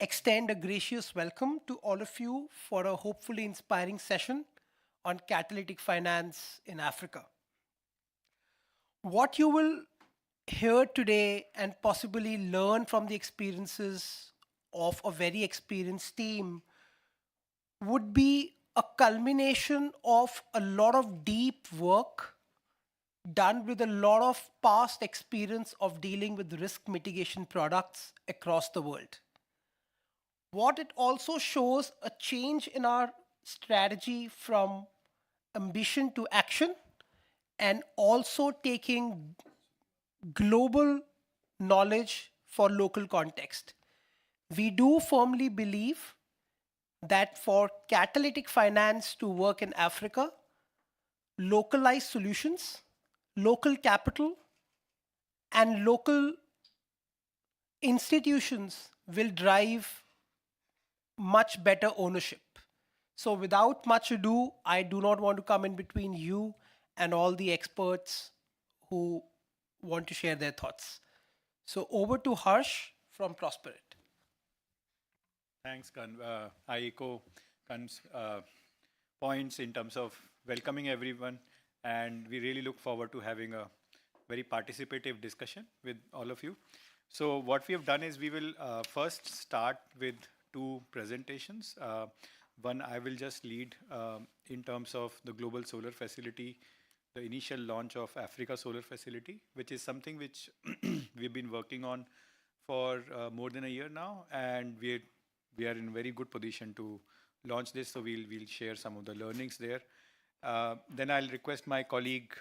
extend a gracious welcome to all of you for a hopefully inspiring session on catalytic finance in Africa. What you will hear today and possibly learn from the experiences of a very experienced team would be a culmination of a lot of deep work done with a lot of past experience of dealing with risk mitigation products across the world. What it also shows a change in our strategy from ambition to action and also taking global knowledge for local context. We do firmly believe that for catalytic finance to work in Africa, localized solutions, local capital, and local institutions will drive much better ownership. So, without much ado, I do not want to come in between you and all the experts who want to share their thoughts. So, over to Harsh from Prosperit. Thanks, Kan. I echo Kan's points in terms of welcoming everyone, and we really look forward to having a very participative discussion with all of you. So what we have done is we will first start with two presentations. One I will just lead in terms of the Global Solar Facility, the initial launch of Africa Solar Facility, which is something which we've been working on for more than a year now, and we are in very good position to launch this. So we'll share some of the learnings there. Then I'll request my colleague,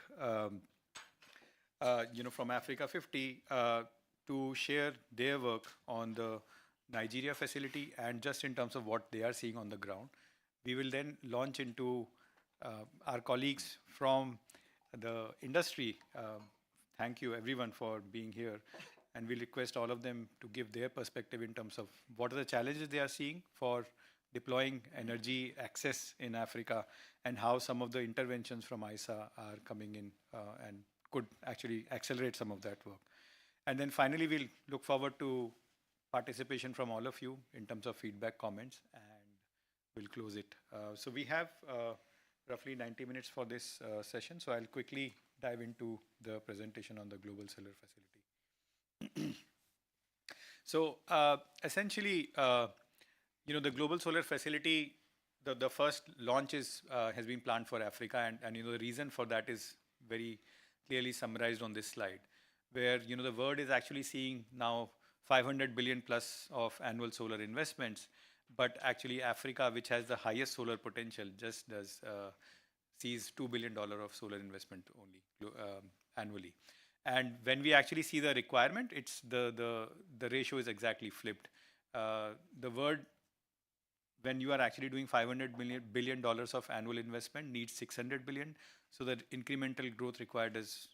from Africa 50, to share their work on the Nigeria facility and just in terms of what they are seeing on the ground. We will then launch into our colleagues from the industry. Thank you everyone for being here. And we'll request all of them to give their perspective in terms of what are the challenges they are seeing for deploying energy access in Africa and how some of the interventions from ISA are coming in and could actually accelerate some of that work. And then finally, we'll look forward to participation from all of you in terms of feedback, comments, and we'll close it. So we have roughly 90 minutes for this session. So I'll quickly dive into the presentation on the Global Solar Facility. So essentially, the Global Solar Facility, the first launch has been planned for Africa, and the reason for that is very clearly summarized on this slide, where the world is actually seeing now 500 billion plus of annual solar investments, but actually Africa, which has the highest solar potential, just sees $2 billion of solar investment only annually. And when we actually see the requirement, it's the ratio is exactly flipped. The world, when you are actually doing $500 billion of annual investment, needs 600 billion. So the incremental growth required is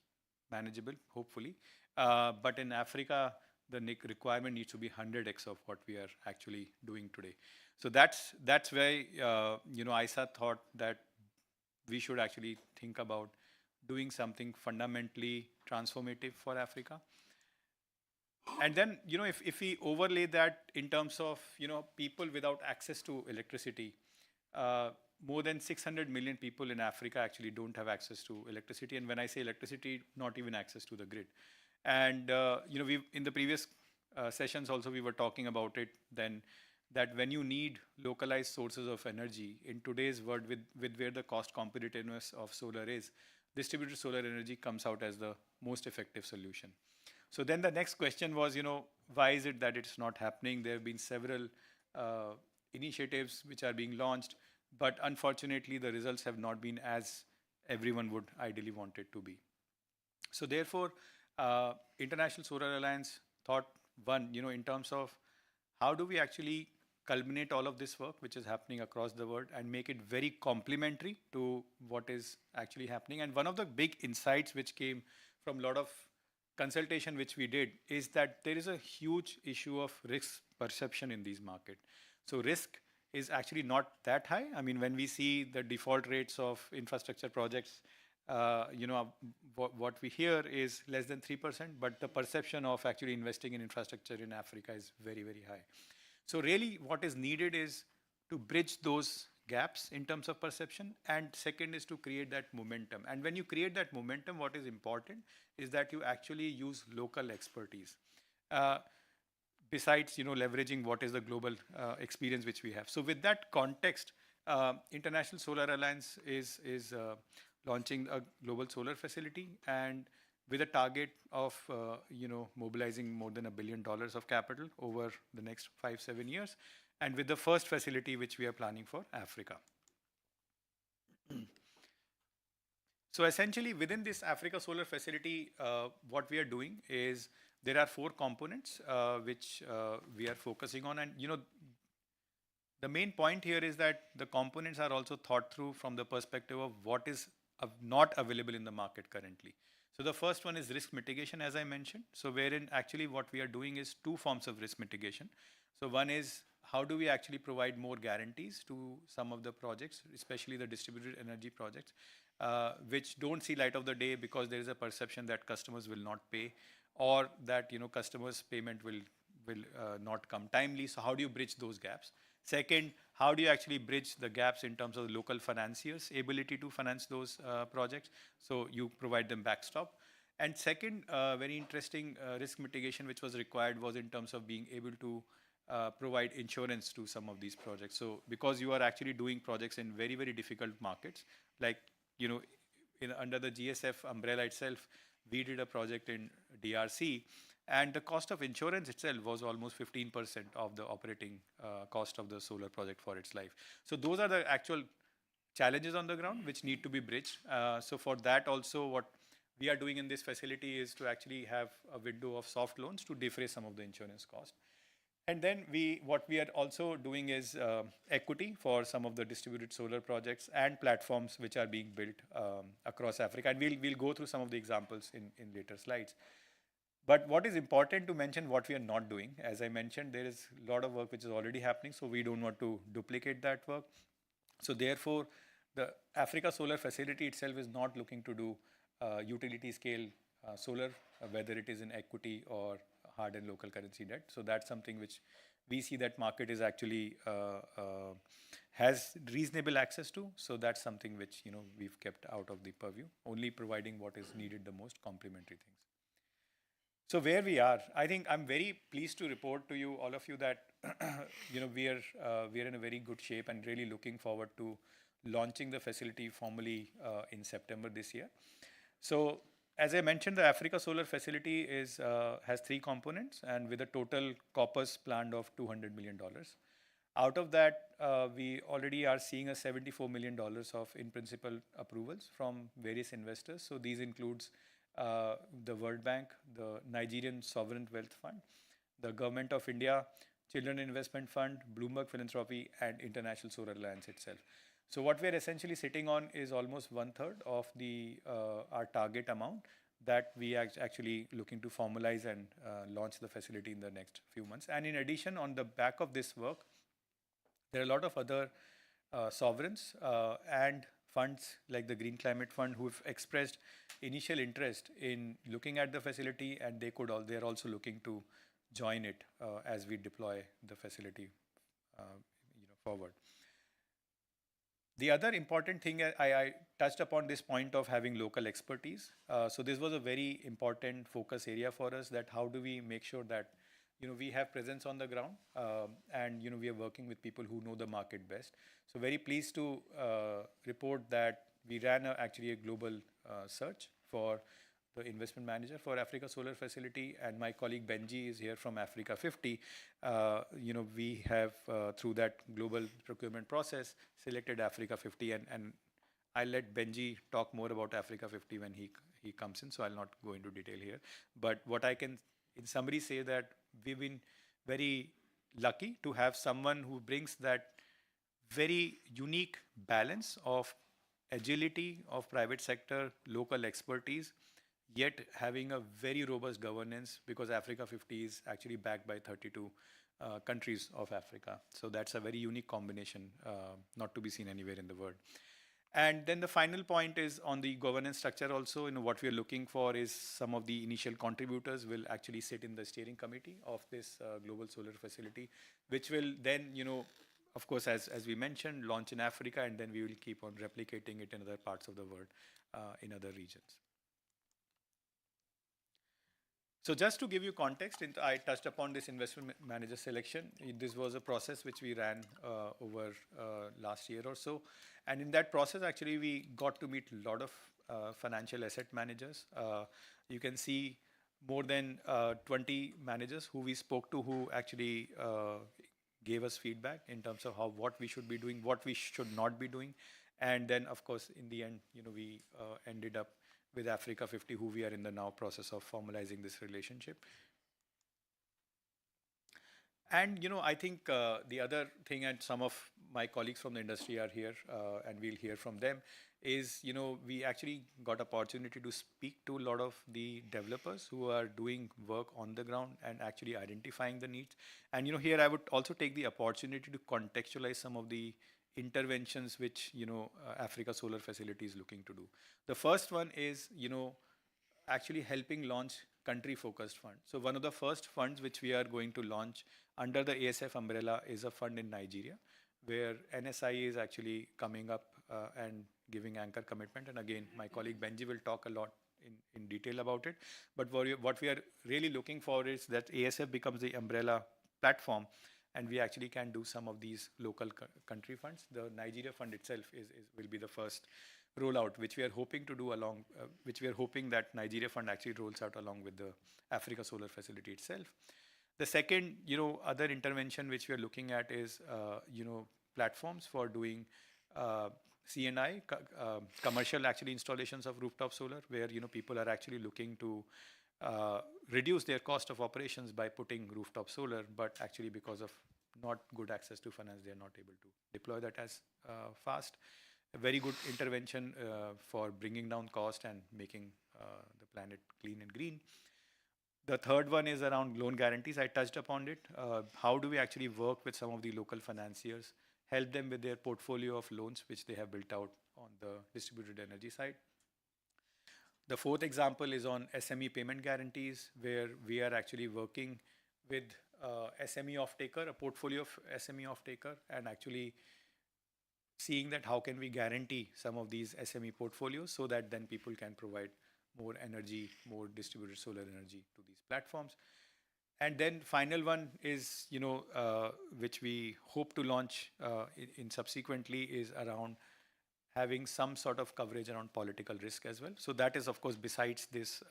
manageable, hopefully. But in Africa, the requirement needs to be 100x of what we are actually doing today. So that's where ISA thought that we should actually think about doing something fundamentally transformative for Africa. And then, if we overlay that in terms of, people without access to electricity, more than 600 million people in Africa actually don't have access to electricity. And when I say electricity, not even access to the grid. And, we in the previous sessions also, we were talking about it then, that when you need localized sources of energy in today's world with where the cost competitiveness of solar is, distributed solar energy comes out as the most effective solution. So then the next question was, why is it that it's not happening? There have been several initiatives which are being launched, but unfortunately the results have not been as everyone would ideally want it to be. So therefore, International Solar Alliance thought, one, in terms of how do we actually culminate all of this work which is happening across the world and make it very complementary to what is actually happening. And one of the big insights which came from a lot of consultation which we did is that there is a huge issue of risk perception in these markets. So risk is actually not that high. I mean, when we see the default rates of infrastructure projects, what we hear is less than 3%, but the perception of actually investing in infrastructure in Africa is very, very high. So really what is needed is to bridge those gaps in terms of perception, and second is to create that momentum. And when you create that momentum, what is important is that you actually use local expertise. Uh, Besides leveraging what is the global experience which we have. So with that context, International Solar Alliance is launching a global solar facility, and with a target of mobilizing more than $1 billion of capital over the next 5-7 years, and with the first facility which we are planning for Africa. So essentially, within this Africa solar facility, what we are doing is there are four components which we are focusing on, and the main point here is that the components are also thought through from the perspective of what is not available in the market currently. So the first one is risk mitigation, as I mentioned. So wherein actually what we are doing is two forms of risk mitigation. So one is how do we actually provide more guarantees to some of the projects, especially the distributed energy projects, which don't see light of the day because there is a perception that customers will not pay, or that customers' payment will not come timely. So how do you bridge those gaps? Second, how do you actually bridge the gaps in terms of local financiers' ability to finance those projects? So you provide them backstop. And second, very interesting risk mitigation which was required was in terms of being able to provide insurance to some of these projects. So because you are actually doing projects in very, very difficult markets, like, under the GSF umbrella itself, we did a project in DRC, and the cost of insurance itself was almost 15% of the operating cost of the solar project for its life. So those are the actual challenges on the ground which need to be bridged. So for that also, what we are doing in this facility is to actually have a window of soft loans to defray some of the insurance cost. And then what we are also doing is equity for some of the distributed solar projects and platforms which are being built across Africa. And we'll go through some of the examples in later slides. But what is important to mention what we are not doing, as I mentioned, there is a lot of work which is already happening, so we don't want to duplicate that work. So therefore, the Africa Solar Facility itself is not looking to do utility scale solar, whether it is in equity or hard and local currency debt. So that's something which we see that market is actually has reasonable access to. So that's something which we've kept out of the purview, only providing what is needed the most, complementary things. So where we are, I think I'm very pleased to report to you, all of you, that we are in a very good shape and really looking forward to launching the facility formally in September this year. So as I mentioned, the Africa Solar Facility has three components, and with a total corpus planned of $200 million. Out of that, we already are seeing a $74 million of in-principle approvals from various investors. So these includes the World Bank, the Nigerian Sovereign Wealth Fund, the Government of India, Children Investment Fund, Bloomberg Philanthropy, and International Solar Alliance itself. So what we're essentially sitting on is almost 1/3 of our target amount that we are actually looking to formalize and launch the facility in the next few months. And in addition, on the back of this work, there are a lot of other sovereigns and funds like the Green Climate Fund who have expressed initial interest in looking at the facility, and they're also looking to join it as we deploy the facility forward. The other important thing, I touched upon this point of having local expertise. So this was a very important focus area for us, that how do we make sure that we have presence on the ground, and we are working with people who know the market best. So very pleased to report that we ran actually a global search for the investment manager for Africa Solar Facility, and my colleague Benji is here from Africa 50. We have through that global procurement process selected Africa 50, and I'll let Benji talk more about Africa 50 when he comes in, so I'll not go into detail here. But what I can in summary say that we've been very lucky to have someone who brings that very unique balance of agility of private sector, local expertise, yet having a very robust governance, because Africa 50 is actually backed by 32 countries of Africa. So that's a very unique combination, not to be seen anywhere in the world. And then the final point is on the governance structure also. What we are looking for is some of the initial contributors will actually sit in the steering committee of this global solar facility, which will then, of course, as we mentioned, launch in Africa, and then we will keep on replicating it in other parts of the world, in other regions. So just to give you context, I touched upon this investment manager selection. This was a process which we ran over last year or so. And in that process, actually, we got to meet a lot of financial asset managers. You can see more than 20 managers who we spoke to, who actually gave us feedback in terms of what we should be doing, what we should not be doing. And then, of course, in the end, we ended up with Africa 50, who we are in the now process of formalizing this relationship. And I think the other thing, and some of my colleagues from the industry are here, and we'll hear from them, is we actually got opportunity to speak to a lot of the developers who are doing work on the ground and actually identifying the needs. And here I would also take the opportunity to contextualize some of the interventions which Africa Solar Facility is looking to do. The first one is actually helping launch country focused fund. So one of the first funds which we are going to launch under the ASF umbrella is a fund in Nigeria, where NSI is actually coming up and giving anchor commitment. And again, my colleague Benji will talk a lot in detail about it. But what we are really looking for is that ASF becomes the umbrella platform, and we actually can do some of these local country funds. The Nigeria fund itself will be the first rollout, which we are hoping to do which we are hoping that Nigeria fund actually rolls out along with the Africa Solar Facility itself. The second, other intervention which we are looking at is, platforms for doing CNI, commercial actually installations of rooftop solar, where people are actually looking to reduce their cost of operations by putting rooftop solar, but actually because of not good access to finance, they are not able to deploy that as fast. A very good intervention for bringing down cost and making the planet clean and green. The third one is around loan guarantees. I touched upon it. How do we actually work with some of the local financiers, help them with their portfolio of loans which they have built out on the distributed energy side? The fourth example is on SME payment guarantees, where we are actually working with SME off-taker, a portfolio of SME off-taker, and actually seeing that how can we guarantee some of these SME portfolios so that then people can provide more energy, more distributed solar energy to these platforms. And then final one is, which we hope to launch in subsequently, is around having some sort of coverage around political risk as well. So that is, of course, besides this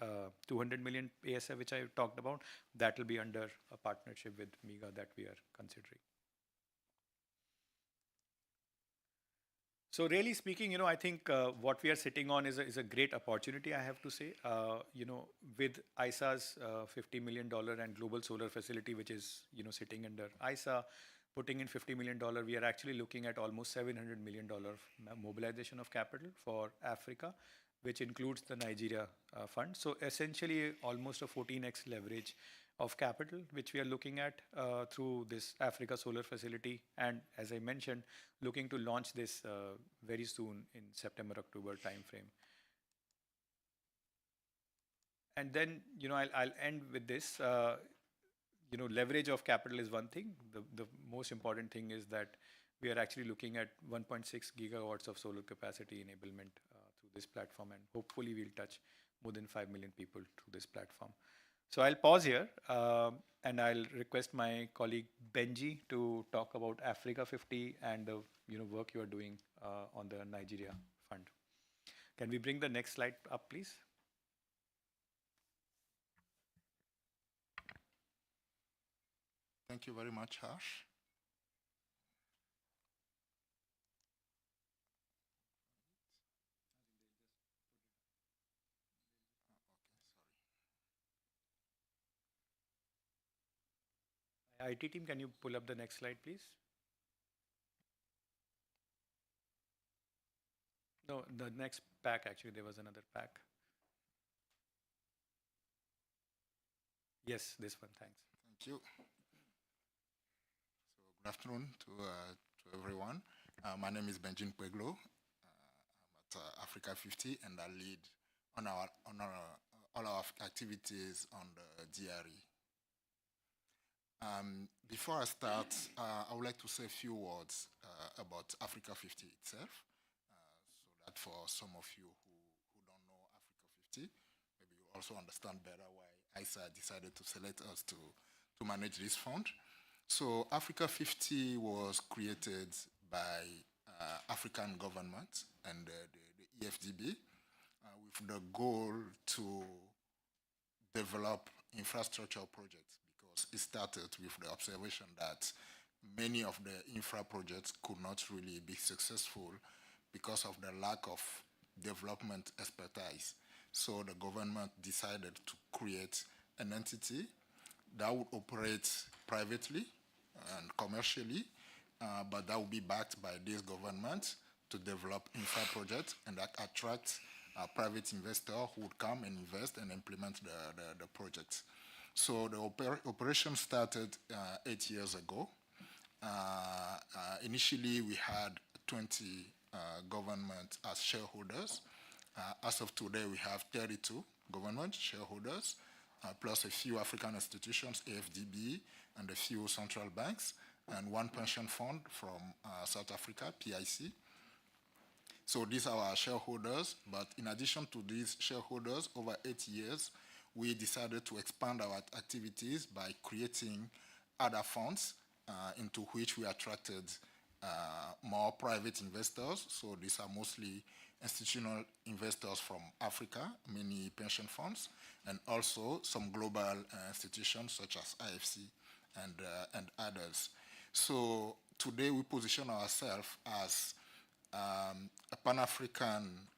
200 million ASF, which I talked about, that will be under a partnership with MIGA that we are considering. So really speaking, I think what we are sitting on is a great opportunity, I have to say. With ISA's $50 million and global solar facility, which is, sitting under ISA, putting in $50 million, we are actually looking at almost $700 million mobilization of capital for Africa, which includes the Nigeria fund. So essentially almost a 14x leverage of capital, which we are looking at through this Africa Solar Facility. And as I mentioned, looking to launch this very soon in September-October timeframe. And then, I'll end with this. Leverage of capital is one thing. The most important thing is that we are actually looking at 1.6 gigawatts of solar capacity enablement through this platform, and hopefully we'll touch more than 5 million people through this platform. So I'll pause here and I'll request my colleague Benji to talk about Africa 50 and the work you are doing on the Nigeria fund. Can we bring the next slide up, please? Thank you very much, Harsh. IT team, can you pull up the next slide, please? No, the next pack, actually, there was another pack. Yes, this one, thanks. Thank you. So good afternoon to everyone. My name is Benjin Peglo. Africa 50, and I lead all our activities on the DRE. Before I start, I would like to say a few words about Africa 50 itself, so that for some of you who don't know Africa 50, maybe you also understand better why ISA decided to select us to manage this fund. So Africa 50 was created by African government and the EFDB with the goal to develop infrastructure projects, because it started with the observation that many of the infra projects could not really be successful because of the lack of development expertise. So the government decided to create an entity that would operate privately and commercially, but that would be backed by this government to develop infra projects and that attract private investor who would come and invest and implement the projects. So the operation started 8 years ago. Initially, we had 20 government as shareholders. As of today, we have 32 government shareholders, plus a few African institutions, AFDB, and a few central banks, and one pension fund from South Africa, PIC. So these are our shareholders, but in addition to these shareholders, over 8 years, we decided to expand our activities by creating other funds into which we attracted more private investors. So these are mostly institutional investors from Africa, many pension funds, and also some global institutions such as IFC and others. So today we position ourselves as a Pan-African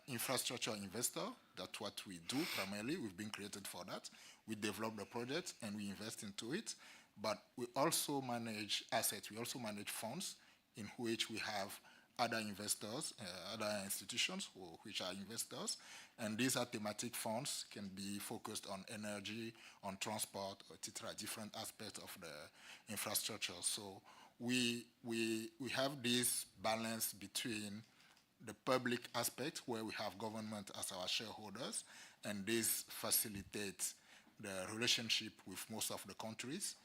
infrastructure investor. That's what we do primarily. We've been created for that. We develop the project and we invest into it. But we also manage assets. We also manage funds in which we have other investors, other institutions which are investors. And these are thematic funds, can be focused on energy, on transport, etc., different aspects of the infrastructure. So we have this balance between the public aspect, where we have government as our shareholders, and this facilitates the relationship with most of the countries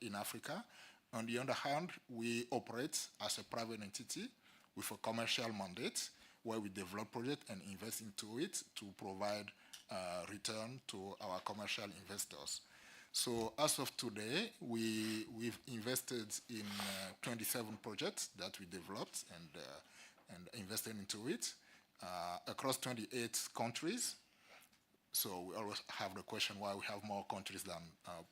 in Africa. On the other hand, we operate as a private entity with a commercial mandate, where we develop projects and invest into it to provide return to our commercial investors. So as of today, we've invested in 27 projects that we developed and invested into it across 28 countries. So we always have the question why we have more countries than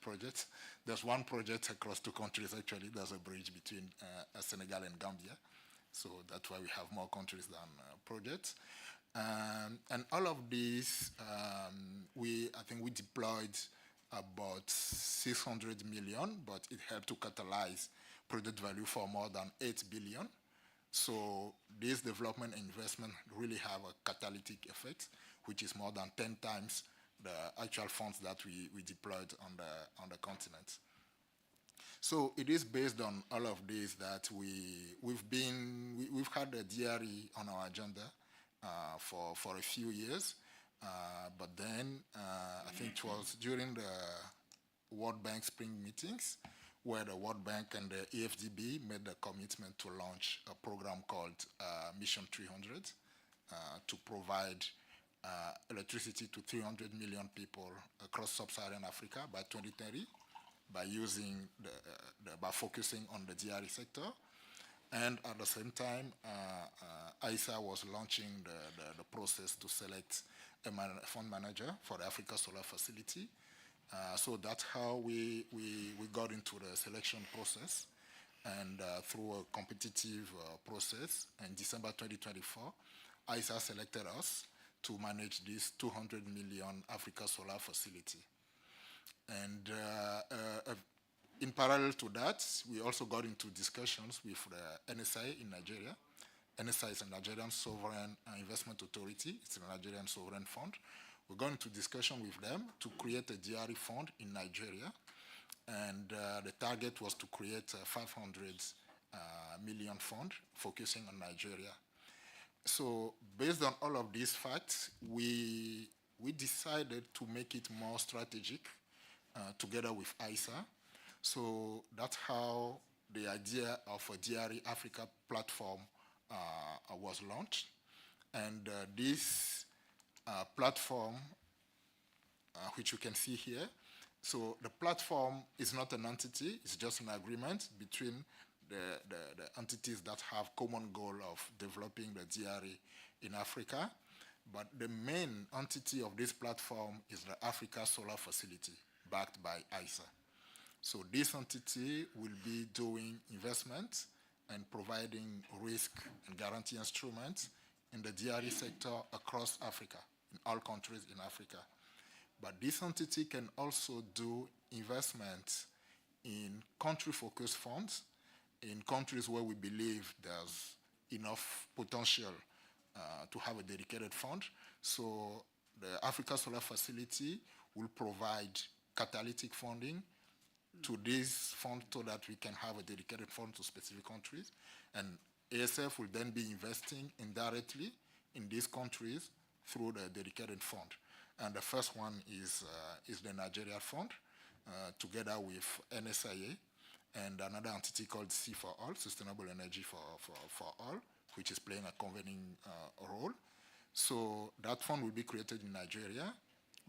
projects. There's one project across two countries, actually. There's a bridge between Senegal and Gambia. So that's why we have more countries than projects. And all of these, I think we deployed about 600 million, but it helped to catalyze project value for more than 8 billion. So this development investment really have a catalytic effect, which is more than 10 times the actual funds that we deployed on the continent. So it is based on all of this that we've had the DRE on our agenda for a few years, but then I think it was during the World Bank spring meetings where the World Bank and the EFDB made the commitment to launch a program called Mission 300 to provide electricity to 300 million people across sub-Saharan Africa by 2030 by by focusing on the DRE sector. And at the same time, ISA was launching the process to select a fund manager for the Africa Solar Facility. So that's how we got into the selection process. And through a competitive process in December 2024, ISA selected us to manage this 200 million Africa Solar Facility. And in parallel to that, we also got into discussions with the NSI in Nigeria. NSI is a Nigerian Sovereign Investment Authority. It's a Nigerian sovereign fund. We got into discussion with them to create a DRE fund in Nigeria. And the target was to create a 500 million fund focusing on Nigeria. So based on all of these facts, we decided to make it more strategic together with ISA. So that's how the idea of a DRE Africa platform was launched. And this platform, which you can see here, so the platform is not an entity, it's just an agreement between the entities that have common goal of developing the DRE in Africa. But the main entity of this platform is the Africa Solar Facility, backed by ISA. So this entity will be doing investments and providing risk and guarantee instruments in the DRE sector across Africa, in all countries in Africa. But this entity can also do investments in country-focused funds in countries where we believe there's enough potential to have a dedicated fund. So the Africa Solar Facility will provide catalytic funding to this fund so that we can have a dedicated fund to specific countries. And ASF will then be investing indirectly in these countries through the dedicated fund. And the first one is the Nigeria Fund, together with NSIA and another entity called C for All, Sustainable Energy for All, which is playing a convening role. So that fund will be created in Nigeria,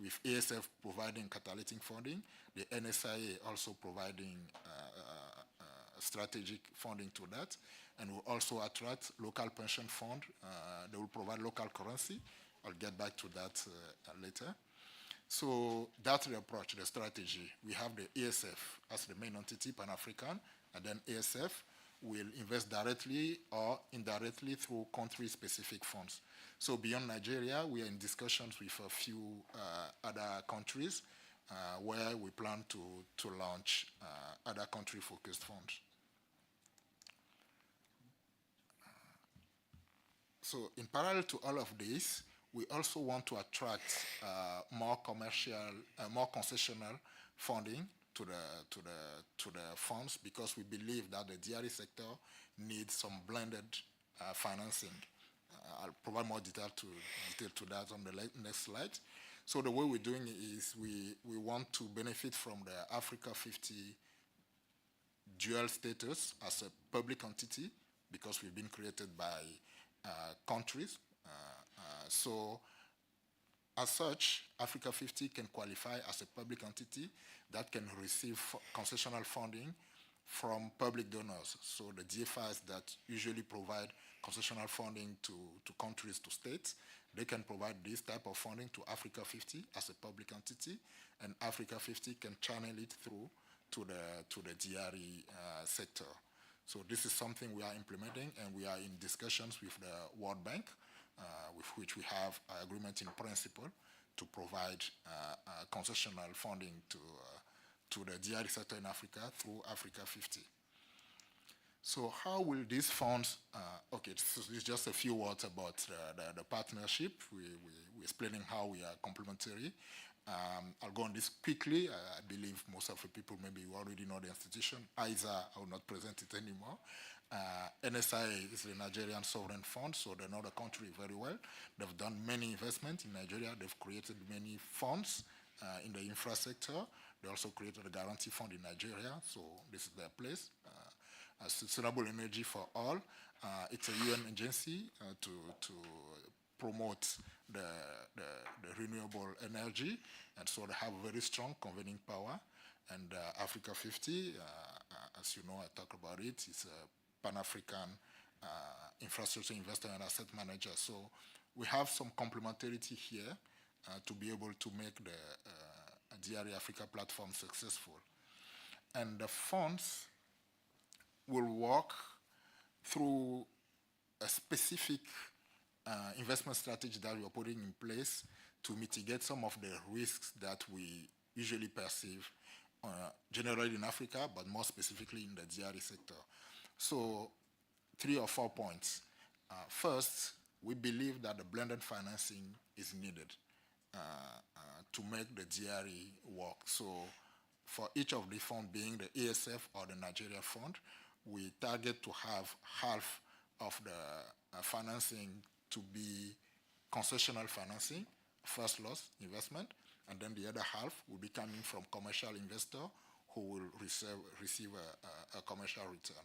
with ASF providing catalytic funding, the NSIA also providing strategic funding to that, and will also attract local pension fund. They will provide local currency. I'll get back to that later. So that's the approach, the strategy. We have the ASF as the main entity, Pan-African, and then ASF will invest directly or indirectly through country-specific funds. So beyond Nigeria, we are in discussions with a few other countries where we plan to launch other country-focused funds. So in parallel to all of this, we also want to attract more commercial, more concessional funding to the funds, because we believe that the DRE sector needs some blended financing. I'll provide more detail to that on the next slide. So the way we're doing it is we want to benefit from the Africa 50 dual status as a public entity, because we've been created by countries. So as such, Africa 50 can qualify as a public entity that can receive concessional funding from public donors. So the GFIs that usually provide concessional funding to countries, to states, they can provide this type of funding to Africa 50 as a public entity, and Africa 50 can channel it through to the DRE sector. So this is something we are implementing, and we are in discussions with the World Bank, with which we have an agreement in principle to provide concessional funding to the DRE sector in Africa through Africa 50. So how will these funds, okay, so this is just a few words about the partnership. We're explaining how we are complementary. I'll go on this quickly. I believe most of the people maybe you already know the institution. ISA, I will not present it anymore. NSIA is the Nigerian Sovereign Fund, so they know the country very well. They've done many investments in Nigeria. They've created many funds in the infra sector. They also created a guarantee fund in Nigeria, so this is their place. Sustainable Energy for All. It's a UN agency to promote the renewable energy, and so they have very strong convening power. And Africa 50, as you know, I talk about it, it's a Pan-African infrastructure investor and asset manager. So we have some complementarity here to be able to make the DRE Africa platform successful. And the funds will work through a specific investment strategy that we are putting in place to mitigate some of the risks that we usually perceive generally in Africa, but more specifically in the DRE sector. So 3 or 4 points. First, we believe that the blended financing is needed to make the DRE work. So for each of the funds, being the ASF or the Nigeria Fund, we target to have half of the financing to be concessional financing, first loss investment, and then the other half will be coming from commercial investor who will receive a commercial return.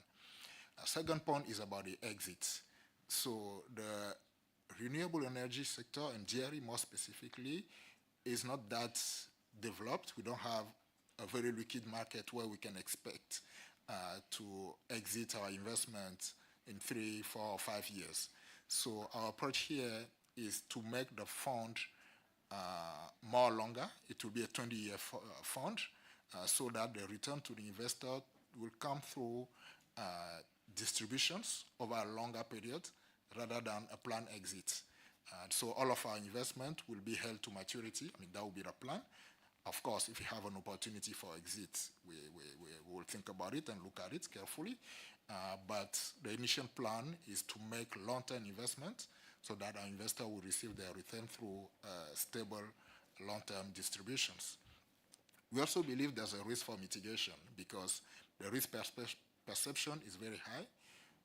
Second point is about the exits. So the renewable energy sector and GRE more specifically is not that developed. We don't have a very liquid market where we can expect to exit our investment in 3, 4, or 5 years. So our approach here is to make the fund more longer. It will be a 20-year fund so that the return to the investor will come through distributions over a longer period rather than a planned exit. So all of our investment will be held to maturity. I mean, that will be the plan. Of course, if we have an opportunity for exit, we will think about it and look at it carefully. But the initial plan is to make long-term investment so that our investor will receive their return through stable long-term distributions. We also believe there's a risk for mitigation because the risk perception is very high.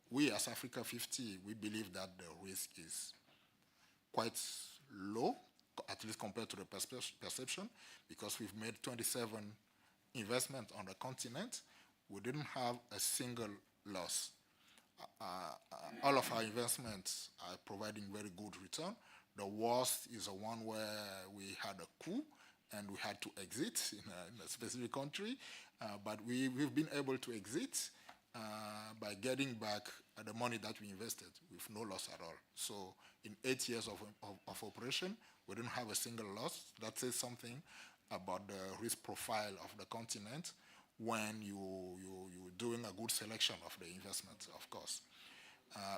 We, as Africa 50, we believe that the risk is quite low, at least compared to the perception, because we've made 27 investments on the continent. We didn't have a single loss. All of our investments are providing very good return. The worst is the one where we had a coup and we had to exit in a specific country, but we've been able to exit by getting back the money that we invested with no loss at all. So in 8 years of operation, we didn't have a single loss. That says something about the risk profile of the continent when you're doing a good selection of the investments, of course.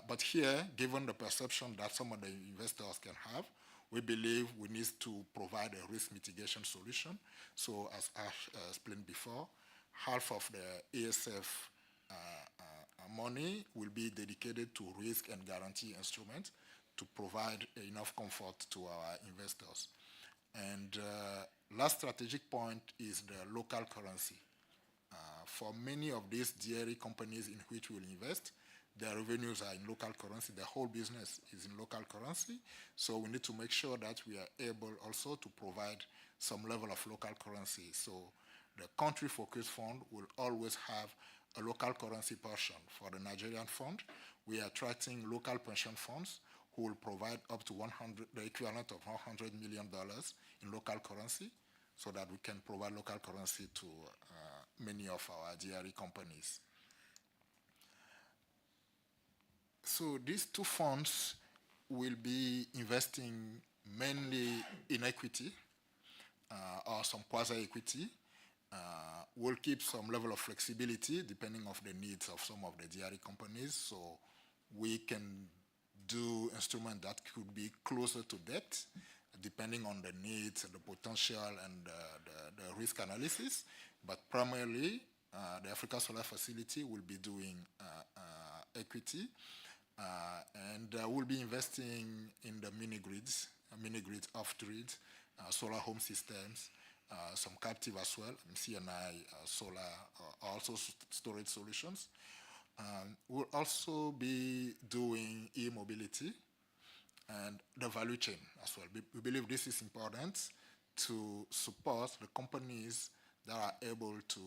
But here, given the perception that some of the investors can have, we believe we need to provide a risk mitigation solution. So as Ash explained before, half of the ESF money will be dedicated to risk and guarantee instruments to provide enough comfort to our investors. And last strategic point is the local currency. For many of these dairy companies in which we'll invest, their revenues are in local currency. The whole business is in local currency. So we need to make sure that we are able also to provide some level of local currency. So the country-focused fund will always have a local currency portion. For the Nigerian fund, we are attracting local pension funds who will provide up to the equivalent of $100 million in local currency so that we can provide local currency to many of our GRE companies. So these two funds will be investing mainly in equity or some quasi-equity. We'll keep some level of flexibility depending on the needs of some of the GRE companies. So we can do instruments that could be closer to debt depending on the needs, the potential, and the risk analysis. But primarily, the Africa Solar Facility will be doing equity. And we'll be investing in the mini-grids off-grid, solar home systems, some captive as well, CNI, solar, also storage solutions. We'll also be doing e-mobility and the value chain as well. We believe this is important to support the companies that are able to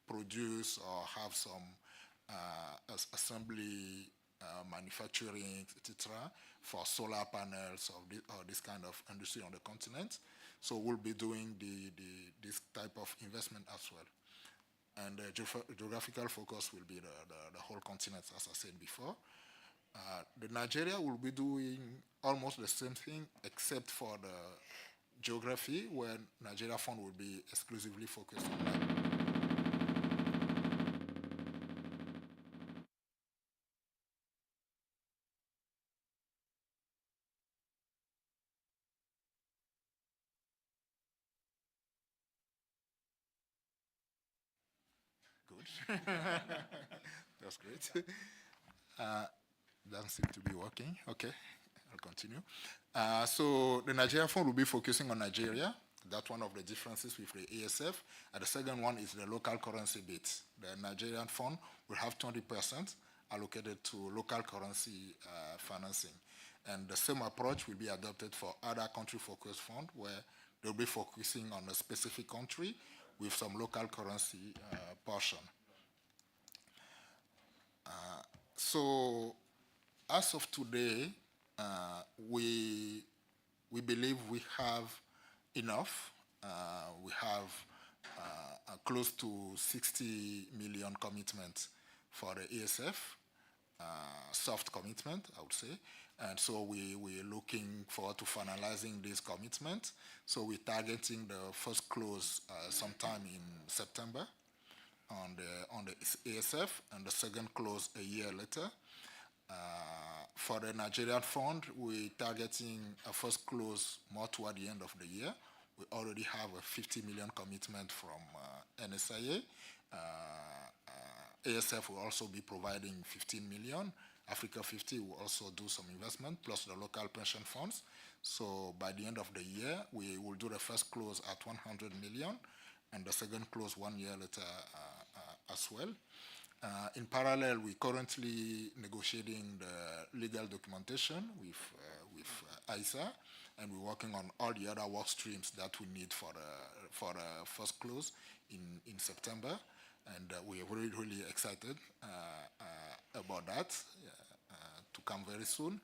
produce or have some assembly, manufacturing, etc., for solar panels or this kind of industry on the continent. So we'll be doing this type of investment as well. And the geographical focus will be the whole continent, as I said before. The Nigeria will be doing almost the same thing, except for the geography, where Nigeria Fund will be exclusively focused on that. Good. That's great. Doesn't seem to be working. Okay, I'll continue. So the Nigeria Fund will be focusing on Nigeria. That's one of the differences with the ASF. And the second one is the local currency bit. The Nigerian Fund will have 20% allocated to local currency financing. And the same approach will be adopted for other country-focused funds where they'll be focusing on a specific country with some local currency portion. So as of today, uh, we we believe we have enough. We have close to 60 million commitments for the ASF, soft commitment, I would say. And so we're looking forward to finalizing this commitment. So we're targeting the first close sometime in September on the ASF, and the second close a year later. For the Nigerian fund, we're targeting a first close more toward the end of the year. We already have a 50 million commitment from NSIA. ASF will also be providing 15 million. Africa 50 will also do some investment, plus the local pension funds. So by the end of the year, we will do the first close at 100 million, and the second close 1 year later as well. In parallel, we're currently negotiating the legal documentation with ISA, and we're working on all the other work streams that we need for the first close in September. And we're really, really excited about that to come very soon.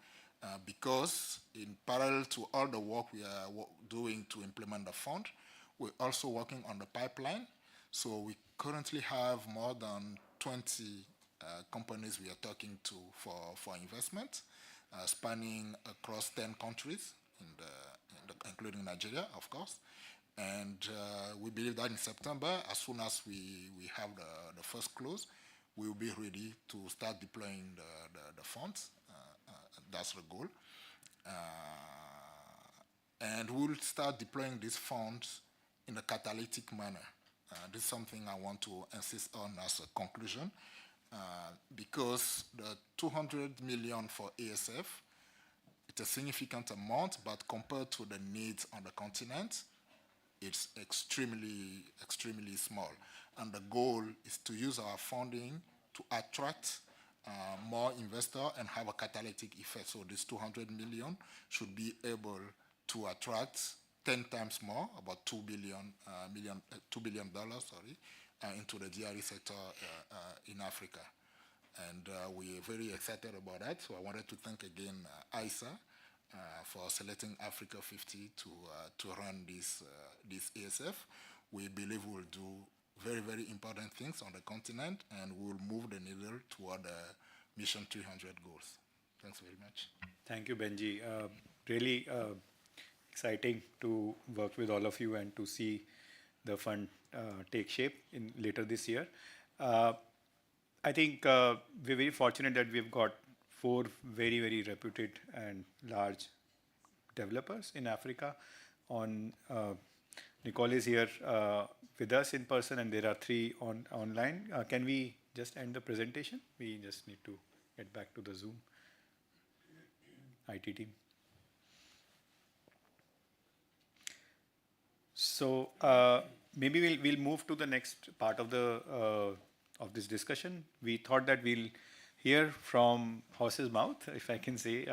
Because in parallel to all the work we are doing to implement the fund, we're also working on the pipeline. So we currently have more than 20 companies we are talking to for investment, spanning across 10 countries, including Nigeria, of course. And we believe that in September, as soon as we have the first close, we will be ready to start deploying the funds. That's the goal. And we'll start deploying these funds in a catalytic manner. This is something I want to insist on as a conclusion, because the 200 million for ASF, it's a significant amount, but compared to the needs on the continent, it's extremely, extremely small. And the goal is to use our funding to attract more investors and have a catalytic effect. So this 200 million should be able to attract 10 times more, about $2 billion, into the DRE sector in Africa. And we're very excited about that. So I wanted to thank again ISA for selecting Africa 50 to run this ASF. We believe we'll do very, very important things on the continent, and we'll move the needle toward the Mission 300 goals. Thanks very much. Thank you, Benji. Really exciting to work with all of you and to see the fund take shape in later this year. I think we're very fortunate that we've got 4 very, very reputed and large developers in Africa. Nicole is here with us in person, and there are 3 online. Can we just end the presentation? We just need to get back to the Zoom. IT team. So maybe we'll move to the next part of this discussion. We thought that we'll hear from horse's mouth, if I can say,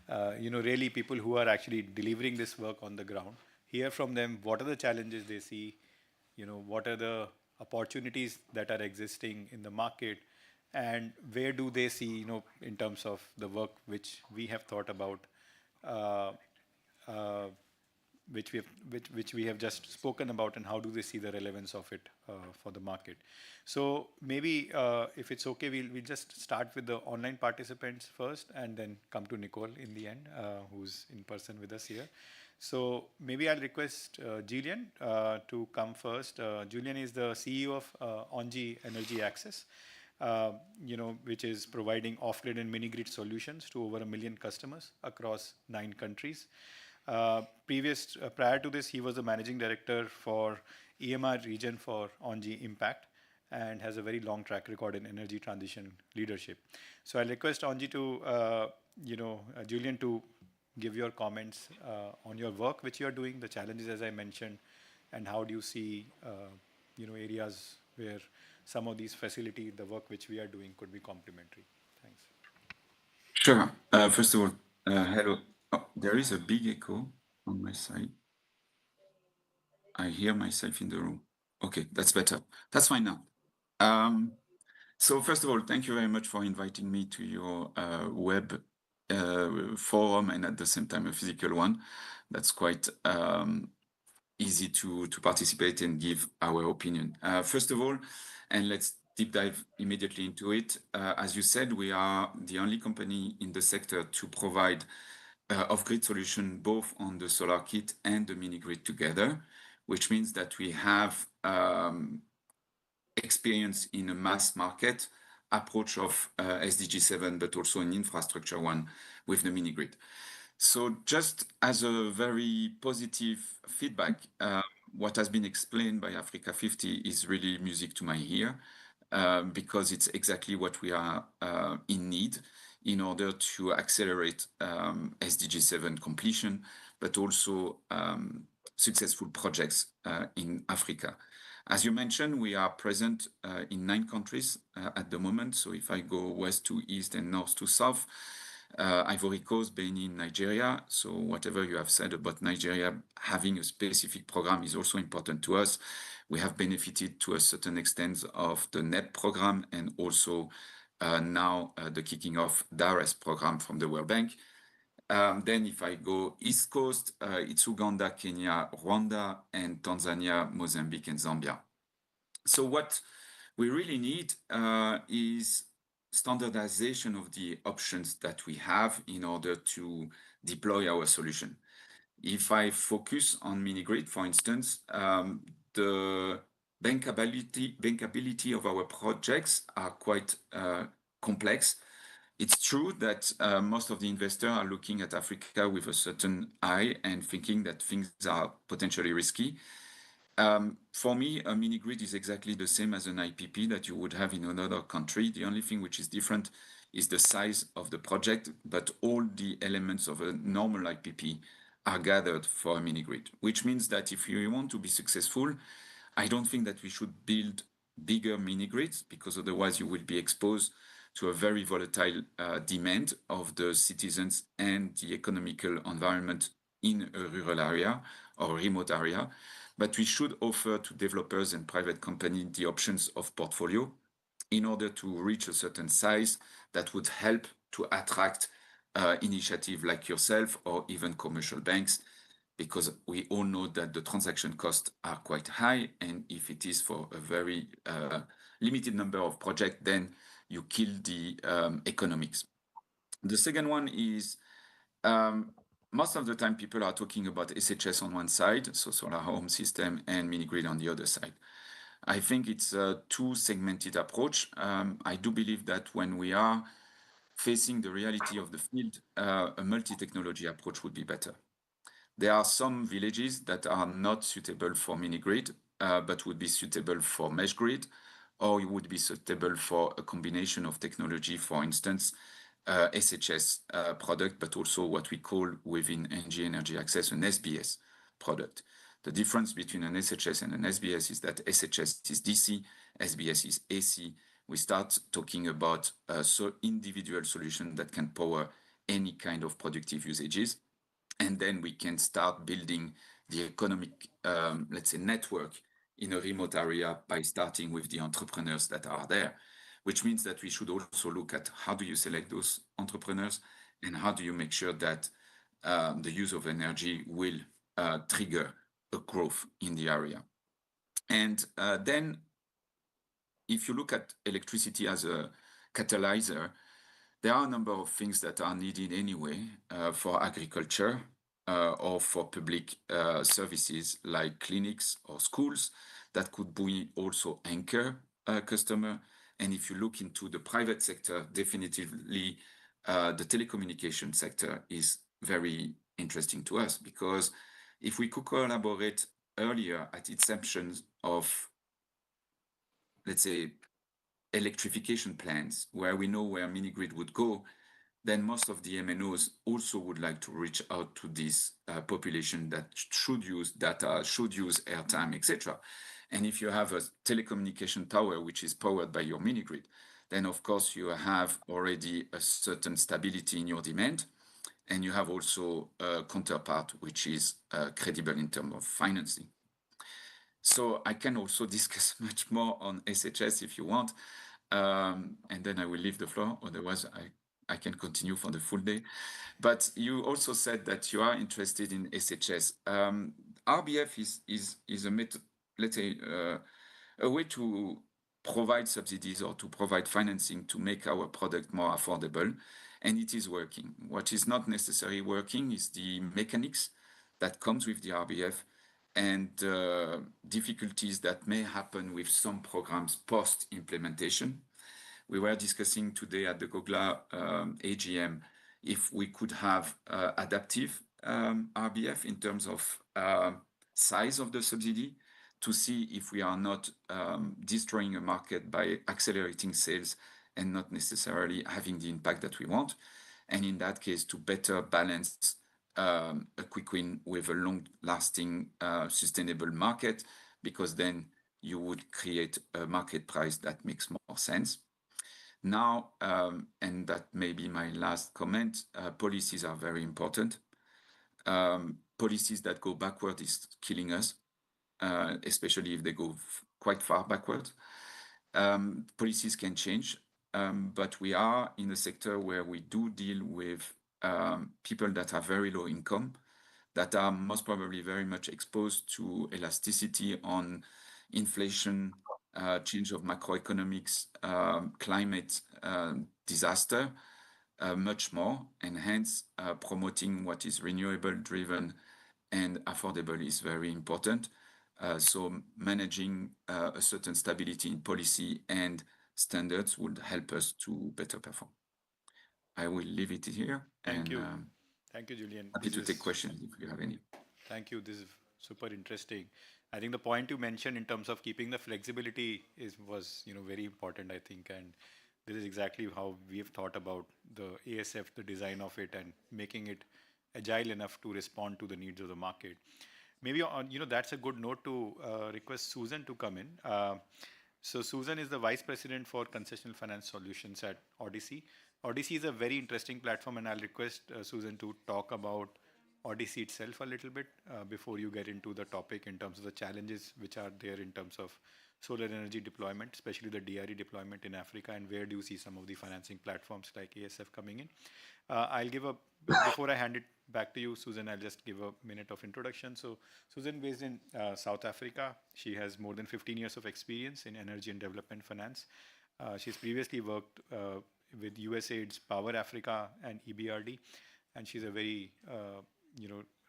really people who are actually delivering this work on the ground. Hear from them what are the challenges they see, what are the opportunities that are existing in the market, and where do they see, in terms of the work which we have thought about, which we have just spoken about, and how do they see the relevance of it for the market. So maybe if it's okay, we'll just start with the online participants first, and then come to Nicole in the end, who's in person with us here. So maybe I'll request Julian to come first. Julian is the CEO of Onji Energy Access, which is providing off-grid and mini-grid solutions to over 1 million customers across 9 countries. Prior to this, he was the managing director for EMR region for Onji Impact, and has a very long track record in energy transition leadership. So I'll request Onji to, Julian, to give your comments on your work which you are doing, the challenges as I mentioned, and how do you see, areas where some of these facilities, the work which we are doing, could be complementary. Thanks. Sure. First of all, Hello. Oh, there is a big echo on my side. I hear myself in the room. Okay, that's better. That's fine now. Um, so first of all, thank you very much for inviting me to your web forum and at the same time a physical one. That's quite easy to participate and give our opinion. First of all, and let's deep dive immediately into it. As you said, we are the only company in the sector to provide off-grid solution both on the solar kit and the mini grid together, which means that we have experience in a mass market approach of SDG 7, but also an infrastructure one with the mini grid. So just as a very positive feedback, what has been explained by Africa 50 is really music to my ear, because it's exactly what we are in need in order to accelerate SDG 7 completion, but also successful projects in Africa. As you mentioned, we are present in 9 countries at the moment. So if I go west to east and north to south, Ivory Coast, Benin, Nigeria. So whatever you have said about Nigeria having a specific program is also important to us. We have benefited to a certain extent of the NEP program and also now the kicking off DARES program from the World Bank. Then if I go East Coast, it's Uganda, Kenya, Rwanda, and Tanzania, Mozambique, and Zambia. So what we really need is standardization of the options that we have in order to deploy our solution. If I focus on mini-grid, for instance, the bankability of our projects are quite complex. It's true that most of the investors are looking at Africa with a certain eye and thinking that things are potentially risky. For me, a mini grid is exactly the same as an IPP that you would have in another country. The only thing which is different is the size of the project, but all the elements of a normal IPP are gathered for a mini grid, which means that if you want to be successful, I don't think that we should build bigger mini grids because otherwise you will be exposed to a very volatile demand of the citizens and the economical environment in a rural area or remote area. But we should offer to developers and private companies the options of portfolio in order to reach a certain size that would help to attract initiative like yourself or even commercial banks, because we all know that the transaction costs are quite high, and if it is for a very limited number of projects, then you kill the economics. The second one is most of the time people are talking about SHS on one side, so solar home system, and mini grid on the other side. I think it's a two segmented approach. I do believe that when we are facing the reality of the field, a multi-technology approach would be better. There are some villages that are not suitable for mini grid, but would be suitable for mesh grid, or it would be suitable for a combination of technology, for instance, SHS product, but also what we call within NG Energy Access an SBS product. The difference between an SHS and an SBS is that SHS is DC, SBS is AC. We start talking about a individual solution that can power any kind of productive usages. And then we can start building the economic, let's say, network in a remote area by starting with the entrepreneurs that are there, which means that we should also look at how do you select those entrepreneurs and how do you make sure that the use of energy will trigger a growth in the area. And then if you look at electricity as a catalyzer, there are a number of things that are needed anyway for agriculture or for public services like clinics or schools that could be also anchor customer. And if you look into the private sector, definitively the telecommunication sector is very interesting to us, because if we could collaborate earlier at inception of, let's say, electrification plans where we know where mini grid would go, then most of the MNOs also would like to reach out to this population that should use data, should use airtime, etc. And if you have a telecommunication tower which is powered by your mini grid, then of course you have already a certain stability in your demand. and you have also a counterpart which is credible in terms of financing. So I can also discuss much more on SHS if you want, and then I will leave the floor. Otherwise, I can continue for the full day. But you also said that you are interested in SHS. RBF is a method, let's say, a way to provide subsidies or to provide financing to make our product more affordable, and it is working. What is not necessarily working is the mechanics that comes with the RBF and difficulties that may happen with some programs post-implementation. We were discussing today at the GOGLA AGM if we could have adaptive RBF in terms of size of the subsidy to see if we are not destroying a market by accelerating sales and not necessarily having the impact that we want. And in that case, to better balance a quick win with a long-lasting sustainable market, because then you would create a market price that makes more sense. Now, and that may be my last comment, policies are very important. Policies that go backward is killing us, especially if they go quite far backward. Policies can change, but we are in a sector where we do deal with people that are very low income, that are most probably very much exposed to elasticity on inflation, change of macroeconomics, climate disaster, much more, and hence promoting what is renewable driven and affordable is very important. So managing a certain stability in policy and standards would help us to better perform. I will leave it here. Thank And you. Thank you, Julian. happy to take questions if you have any. Thank you. This is super interesting. I think the point you mentioned in terms of keeping the flexibility was very important, I think, and this is exactly how we have thought about the ASF, the design of it, and making it agile enough to respond to the needs of the market. Maybe on that's a good note to request Susan to come in. So Susan is the Vice President for Concessional Finance Solutions at Odyssey. Odyssey is a very interesting platform, and I'll request Susan to talk about Odyssey itself a little bit before you get into the topic in terms of the challenges which are there in terms of solar energy deployment, especially the DRE deployment in Africa, and where do you see some of the financing platforms like ASF coming in. Before I hand it back to you, Susan, I'll just give a minute of introduction. So Susan based in South Africa. She has more than 15 years of experience in energy and development finance. She's previously worked with USAID's Power Africa and EBRD, and she's a very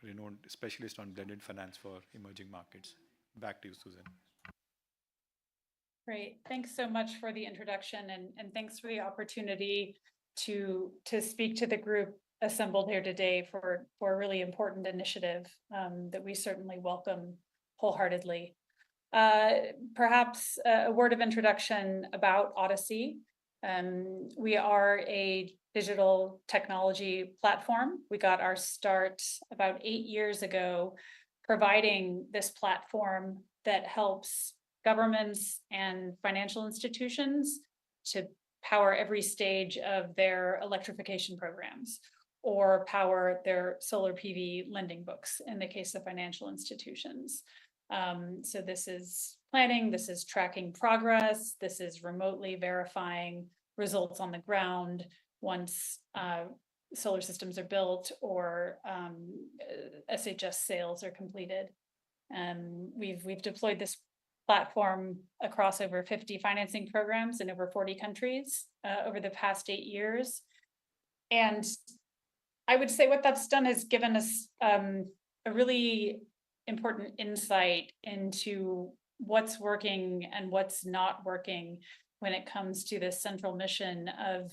renowned specialist on blended finance for emerging markets. Back to you, Susan. Great. Thanks so much for the introduction, and thanks for the opportunity to speak to the group assembled here today for a really important initiative that we certainly welcome wholeheartedly. Perhaps a word of introduction about Odyssey. We are a digital technology platform. We got our start about 8 years ago, providing this platform that helps governments and financial institutions to power every stage of their electrification programs or power their solar PV lending books in the case of financial institutions. So this is planning, this is tracking progress, this is remotely verifying results on the ground once solar systems are built or SHS sales are completed. We've deployed this platform across over 50 financing programs in over 40 countries over the past 8 years. And I would say what that's done is given us a really important insight into what's working and what's not working when it comes to this central mission of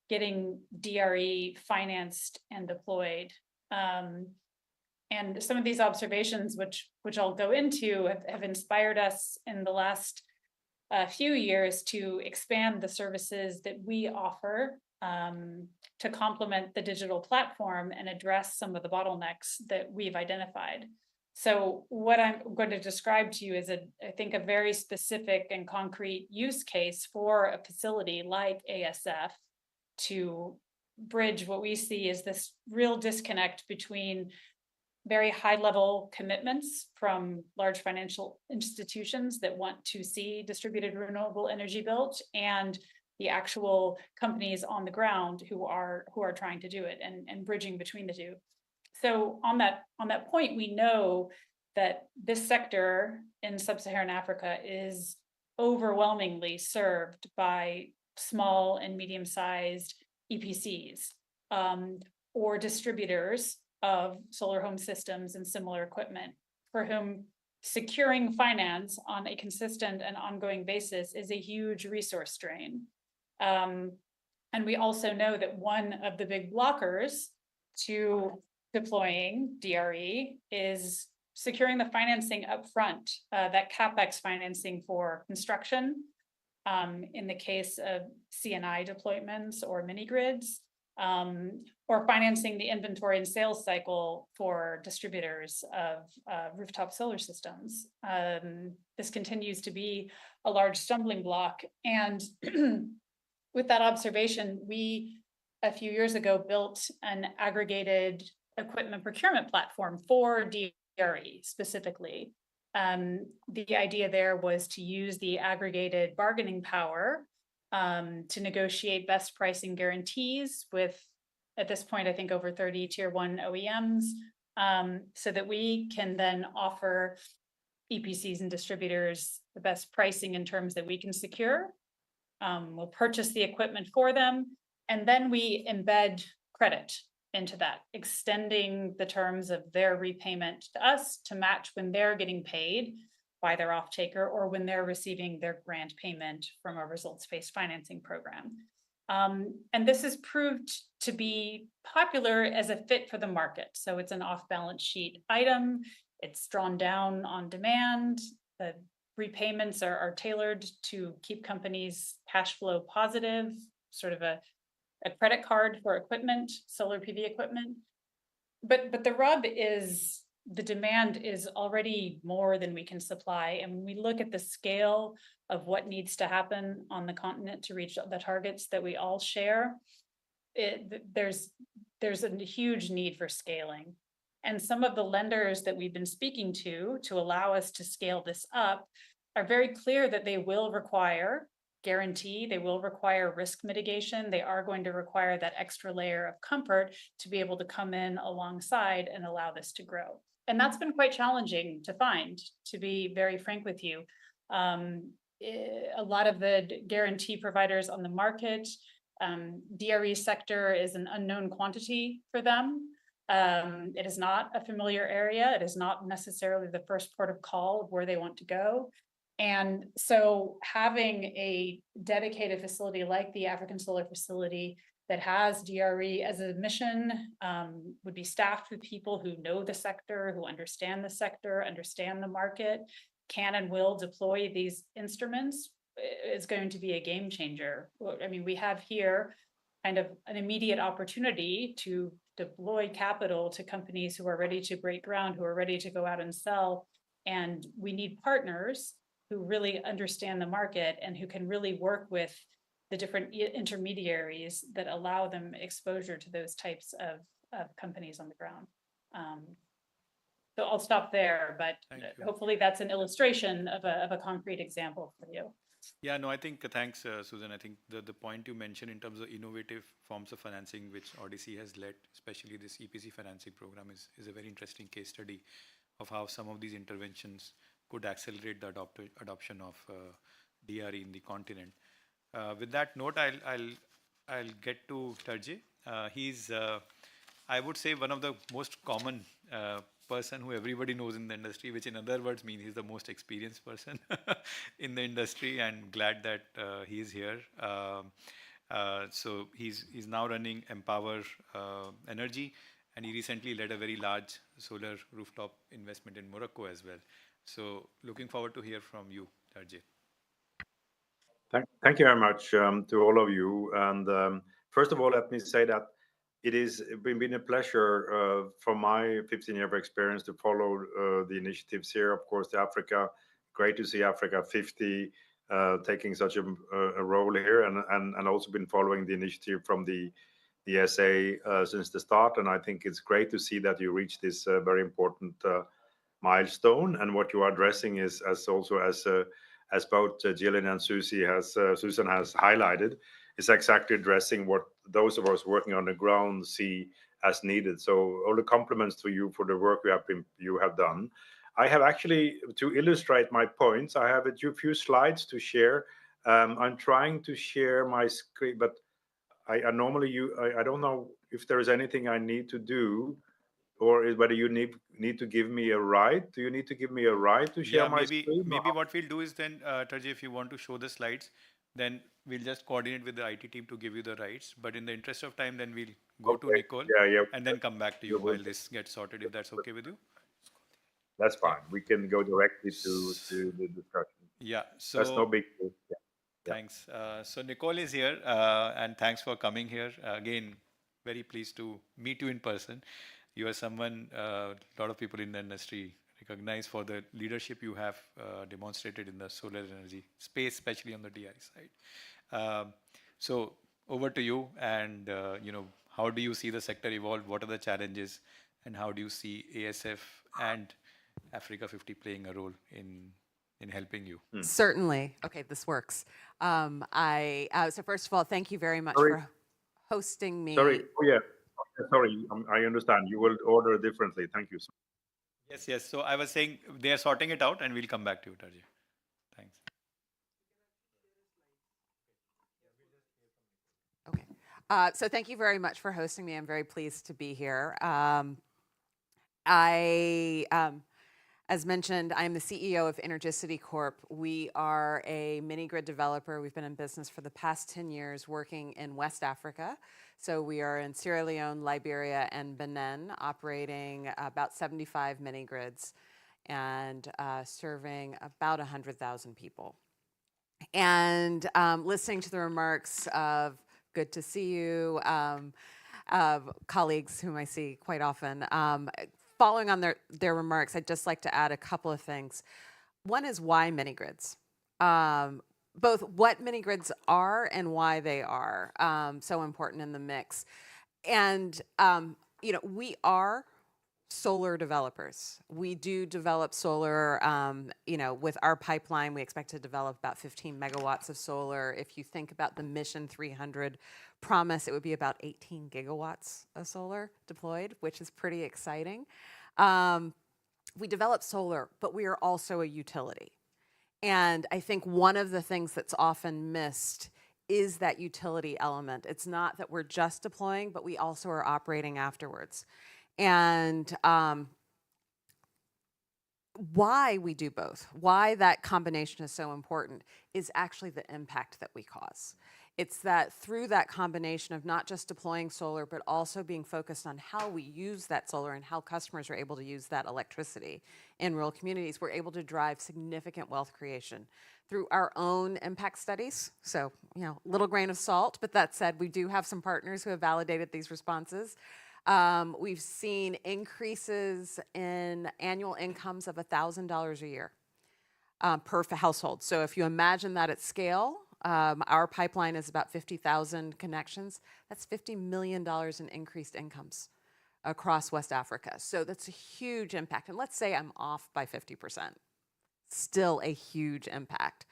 getting DRE financed and deployed. And some of these observations, which I'll go into, have inspired us in the last few years to expand the services that we offer to complement the digital platform and address some of the bottlenecks that we've identified. So what I'm going to describe to you is, I think, a very specific and concrete use case for a facility like ASF to bridge what we see is this real disconnect between very high level commitments from large financial institutions that want to see distributed renewable energy built, and the actual companies on the ground who are trying to do it, and bridging between the two. So on that point, we know that this sector in sub-Saharan Africa is overwhelmingly served by small and medium-sized EPCs, or distributors of solar home systems and similar equipment, for whom securing finance on a consistent and ongoing basis is a huge resource drain. And we also know that one of the big blockers to deploying DRE is securing the financing up front, that CapEx financing for construction, in the case of CNI deployments or mini grids, or financing the inventory and sales cycle for distributors of rooftop solar systems. This continues to be a large stumbling block. And with that observation, we, a few years ago, built an aggregated equipment procurement platform for DRE specifically. The idea there was to use the aggregated bargaining power to negotiate best pricing guarantees with, at this point, I think over 30 tier 1 OEMs, so that we can then offer EPCs and distributors the best pricing in terms that we can secure. We'll purchase the equipment for them, and then we embed credit into that, extending the terms of their repayment to us to match when they're getting paid by their off-taker, or when they're receiving their grant payment from a results-based financing program. And this has proved to be popular as a fit for the market. So it's an off-balance sheet item. It's drawn down on demand. The repayments are tailored to keep companies cash flow positive, sort of a credit card for equipment, solar PV equipment. But the rub is the demand is already more than we can supply. And when we look at the scale of what needs to happen on the continent to reach the targets that we all share, there's a huge need for scaling. And some of the lenders that we've been speaking to allow us to scale this up are very clear that they will require guarantee, they will require risk mitigation, they are going to require that extra layer of comfort to be able to come in alongside and allow this to grow. And that's been quite challenging to find, to be very frank with you. A lot of the guarantee providers on the market, DRE sector is an unknown quantity for them. It is not a familiar area. It is not necessarily the first port of call of where they want to go. And so having a dedicated facility like the African Solar Facility that has DRE as a mission, would be staffed with people who know the sector, who understand the sector, understand the market, can and will deploy these instruments, is going to be a game changer. I mean, we have here kind of an immediate opportunity to deploy capital to companies who are ready to break ground, who are ready to go out and sell. And we need partners who really understand the market and who can really work with the different intermediaries that allow them exposure to those types of companies on the ground. So I'll stop there, but hopefully that's an illustration of a concrete example for you. Yeah, no, I think, thanks, Susan. I think the point you mentioned in terms of innovative forms of financing, which Odyssey has led, especially this EPC financing program, is a very interesting case study of how some of these interventions could accelerate the adoption of DRE in the continent. With that note, I'll get to Terje. He's, I would say, one of the most common person who everybody knows in the industry, which in other words means he's the most experienced person in the industry, and glad that he's here. So he's now running Empower Energy, and he recently led a very large solar rooftop investment in Morocco as well. So looking forward to hear from you, Terje. Thank you very much to all of you. And first of all, let me say that it has been a pleasure from my 15 year of experience to follow the initiatives here. Of course, the Africa, great to see Africa 50 taking such a role here, and also been following the initiative from the the SA since the start, and I think it's great to see that you reached this very important milestone. And what you are addressing is, as both Gillian and Susan has highlighted, is exactly addressing what those of us working on the ground see as needed. So all the compliments to you for the work you have done. I have actually, to illustrate my points, I have a few slides to share. I'm trying to share my screen, but I normally I don't know if there is anything I need to do, or whether you need to give me a right. Do you need to give me a right to share Yeah, my maybe screen? maybe what we'll do is then, Tarji, if you want to show the slides, then we'll just coordinate with the IT team to give you the rights. But in the interest of time, then we'll go to Okay. Nicole Yeah, yeah. and then come back to you You while would- this gets sorted, if that's okay with you. That's Yeah. fine. We can go directly to the discussion. Yeah. That's no So big deal. Yeah. Yeah. thanks. So Nicole is here, and thanks for coming here. Again, very pleased to meet you in person. You are someone a lot of people in the industry recognize for the leadership you have demonstrated in the solar energy space, especially on the DI side. So over to you, and how do you see the sector evolve? What are the challenges, and how do you see ASF and Africa 50 playing a role in helping you? Certainly. Okay, this works. So first of all, thank you very much Sorry. for hosting me. Sorry. Oh, yeah. Sorry. I understand. You will order differently. Thank you. Yes, yes. So I was saying they are sorting it out, and we'll come back to you, Tarji. Thanks. Okay. So thank you very much for hosting me. I'm very pleased to be here. As mentioned, I'm the CEO of Energicity Corp. We are a mini grid developer. We've been in business for the past 10 years working in West Africa. So we are in Sierra Leone, Liberia, and Benin, operating about 75 mini grids and serving about 100,000 people. And listening to the remarks of good to see you, colleagues whom I see quite often, following on their remarks, I'd just like to add a couple of things. One is why mini grids. Both what mini grids are and why they are so important in the mix. And we are solar developers. We do develop solar, with our pipeline, we expect to develop about 15 megawatts of solar. If you think about the Mission 300 promise, it would be about 18 gigawatts of solar deployed, which is pretty exciting. We develop solar, but we are also a utility. And I think one of the things that's often missed is that utility element. It's not that we're just deploying, but we also are operating afterwards. And why we do both, why that combination is so important, is actually the impact that we cause. It's that through that combination of not just deploying solar, but also being focused on how we use that solar and how customers are able to use that electricity in rural communities, we're able to drive significant wealth creation through our own impact studies. So, little grain of salt, but that said, we do have some partners who have validated these responses. We've seen increases in annual incomes of $1,000 a year per household. So if you imagine that at scale, our pipeline is about 50,000 connections. That's $50 million in increased incomes across West Africa. So that's a huge impact. And let's say I'm off by 50%. Still a huge impact.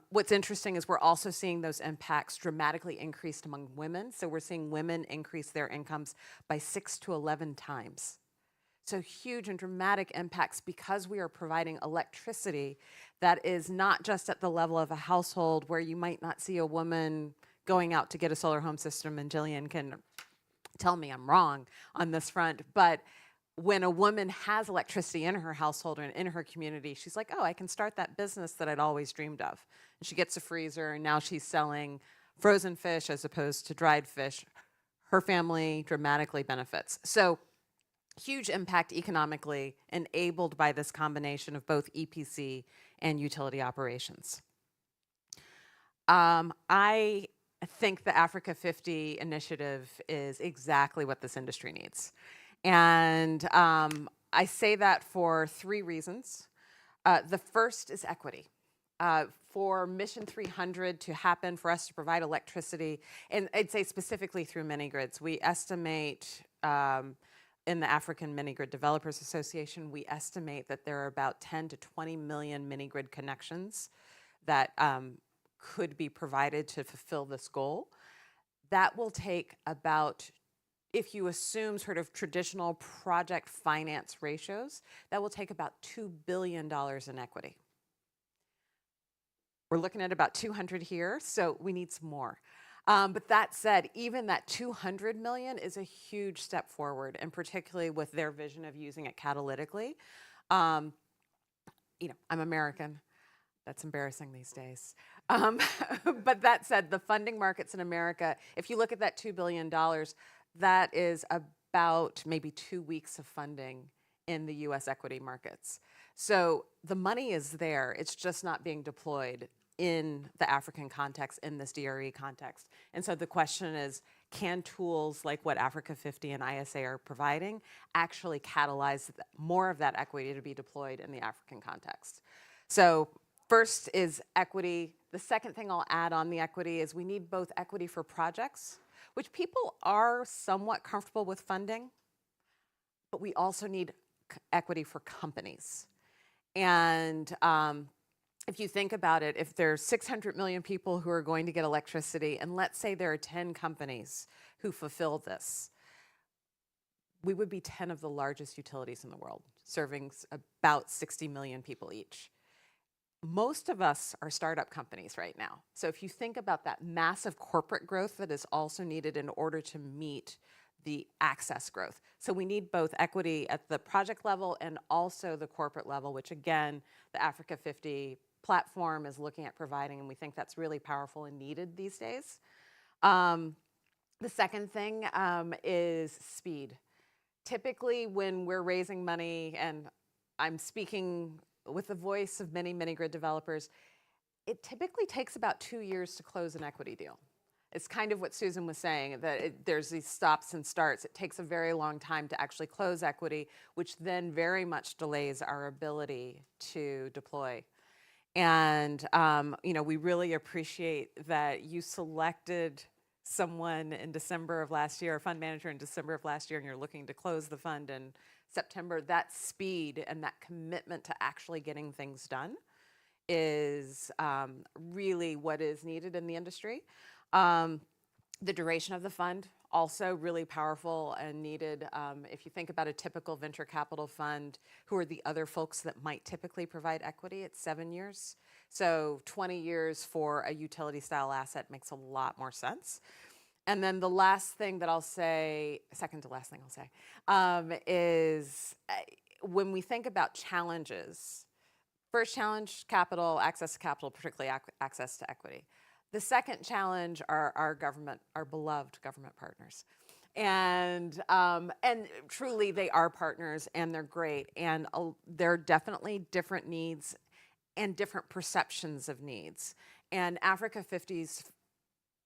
What's interesting is we're also seeing those impacts dramatically increased among women. So we're seeing women increase their incomes by 6 to 11 times. So huge and dramatic impacts because we are providing electricity that is not just at the level of a household where you might not see a woman going out to get a solar home system, and Jillian can tell me I'm wrong on this front, but when a woman has electricity in her household and in her community, she's like, oh, I can start that business that I'd always dreamed of. And she gets a freezer, and now she's selling frozen fish as opposed to dried fish. Her family dramatically benefits. So huge impact economically enabled by this combination of both EPC and utility operations. I think the Africa 50 initiative is exactly what this industry needs. And I say that for three reasons. The first is equity. for Mission 300 to happen, for us to provide electricity, and I'd say specifically through mini grids, we estimate in the African Mini Grid Developers Association, we estimate that there are about 10 to 20 million mini grid connections that could be provided to fulfill this goal. That will take about, if you assume sort of traditional project finance ratios, that will take about $2 billion in equity. We're looking at about 200 here, so we need some more. But that said, even that 200 million is a huge step forward, and particularly with their vision of using it catalytically. I'm American. That's embarrassing these days. But that said, the funding markets in America, if you look at that $2 billion, that is about maybe 2 weeks of funding in the US equity markets. So the money is there, it's just not being deployed in the African context, in this DRE context. And so the question is, can tools like what Africa 50 and ISA are providing actually catalyze more of that equity to be deployed in the African context? So first is equity. The second thing I'll add on the equity is we need both equity for projects, which people are somewhat comfortable with funding, but we also need equity for companies. And if you think about it, if there's 600 million people who are going to get electricity, and let's say there are 10 companies who fulfill this, we would be 10 of the largest utilities in the world, serving about 60 million people each. Most of us are startup companies right now. So if you think about that massive corporate growth that is also needed in order to meet the access growth. So we need both equity at the project level and also the corporate level, which again, the Africa 50 platform is looking at providing, and we think that's really powerful and needed these days. The second thing is speed. Typically when we're raising money, and I'm speaking with the voice of many, many grid developers, it typically takes about 2 years to close an equity deal. It's kind of what Susan was saying, that there's these stops and starts. It takes a very long time to actually close equity, which then very much delays our ability to deploy. And we really appreciate that you selected someone in December of last year, a fund manager in December of last year, and you're looking to close the fund in September. That speed and that commitment to actually getting things done is really what is needed in the industry. The duration of the fund, also really powerful and needed. If you think about a typical venture capital fund, who are the other folks that might typically provide equity, it's 7 years. So 20 years for a utility style asset makes a lot more sense. And then the last thing that I'll say, second to last thing I'll say, is when we think about challenges, first challenge, capital, access to capital, particularly access to equity. The second challenge are our government, our beloved government partners. And truly they are partners and they're great. And there are definitely different needs and different perceptions of needs. And Africa 50's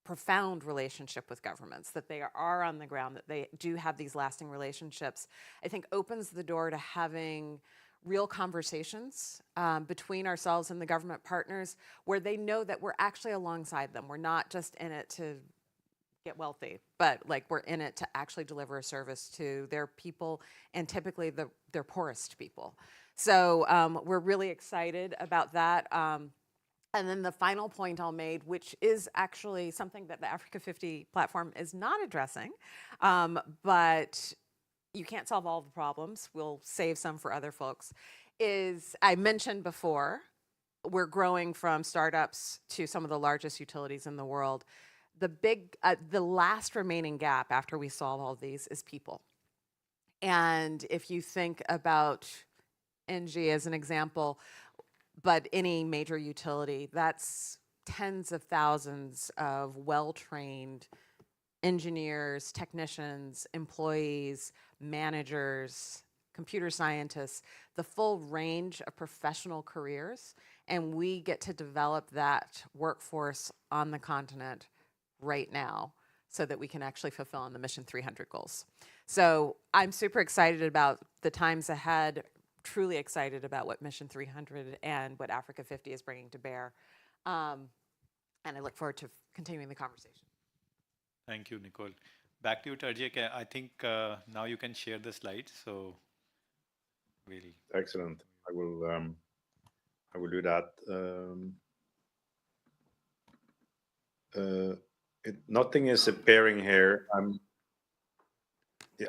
profound relationship with governments, that they are on the ground, that they do have these lasting relationships, I think opens the door to having real conversations between ourselves and the government partners where they know that we're actually alongside them. We're not just in it to get wealthy, but like we're in it to actually deliver a service to their people and typically their poorest people. So we're really excited about that. And then the final point I'll make, which is actually something that the Africa 50 platform is not addressing, but you can't solve all the problems. We'll save some for other folks. Is I mentioned before, we're growing from startups to some of the largest utilities in the world. The last remaining gap after we solve all these is people. And if you think about NG as an example, but any major utility, that's tens of thousands of well-trained engineers, technicians, employees, managers, computer scientists, the full range of professional careers. And we get to develop that workforce on the continent right now so that we can actually fulfill on the Mission 300 goals. So I'm super excited about the times ahead. truly excited about what Mission 300 and what Africa 50 is bringing to bear. And I look forward to continuing the conversation. Thank you, Nicole. Back to you, Tarjik. I think now you can share the slides. So we'll. Excellent. I will do that. Nothing is appearing here.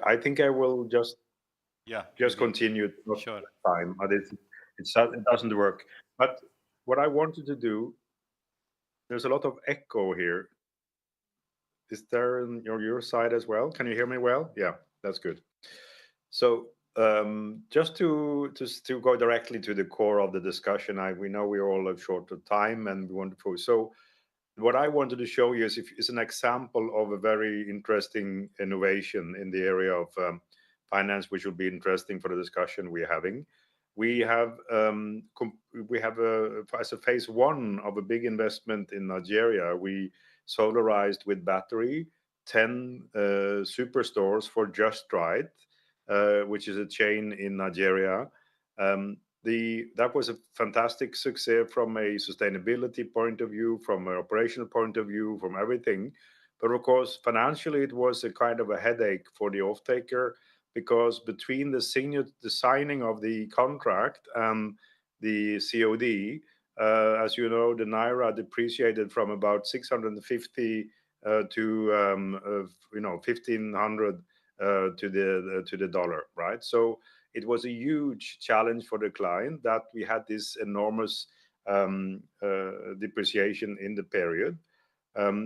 I think I will just Yeah, maybe. continue Sure. time. But it doesn't work. But what I wanted to do, there's a lot of echo here. Is there on your side as well? Can you hear me well? Yeah, that's good. So just to go directly to the core of the discussion, we know we all have short of time and we want to. So what I wanted to show you is an example of a very interesting innovation in the area of finance, which will be interesting for the discussion we're having. We have as a phase one of a big investment in Nigeria, we solarized with battery 10 superstores for Just Right, which is a chain in Nigeria. That was a fantastic success from a sustainability point of view, from an operational point of view, from everything. But of course, financially, it was a kind of a headache for the off-taker because between the signing of the contract and the COD, as you know, the naira depreciated from about 650 to 1500 to the dollar, right? So it was a huge challenge for the client that we had this enormous depreciation in the period.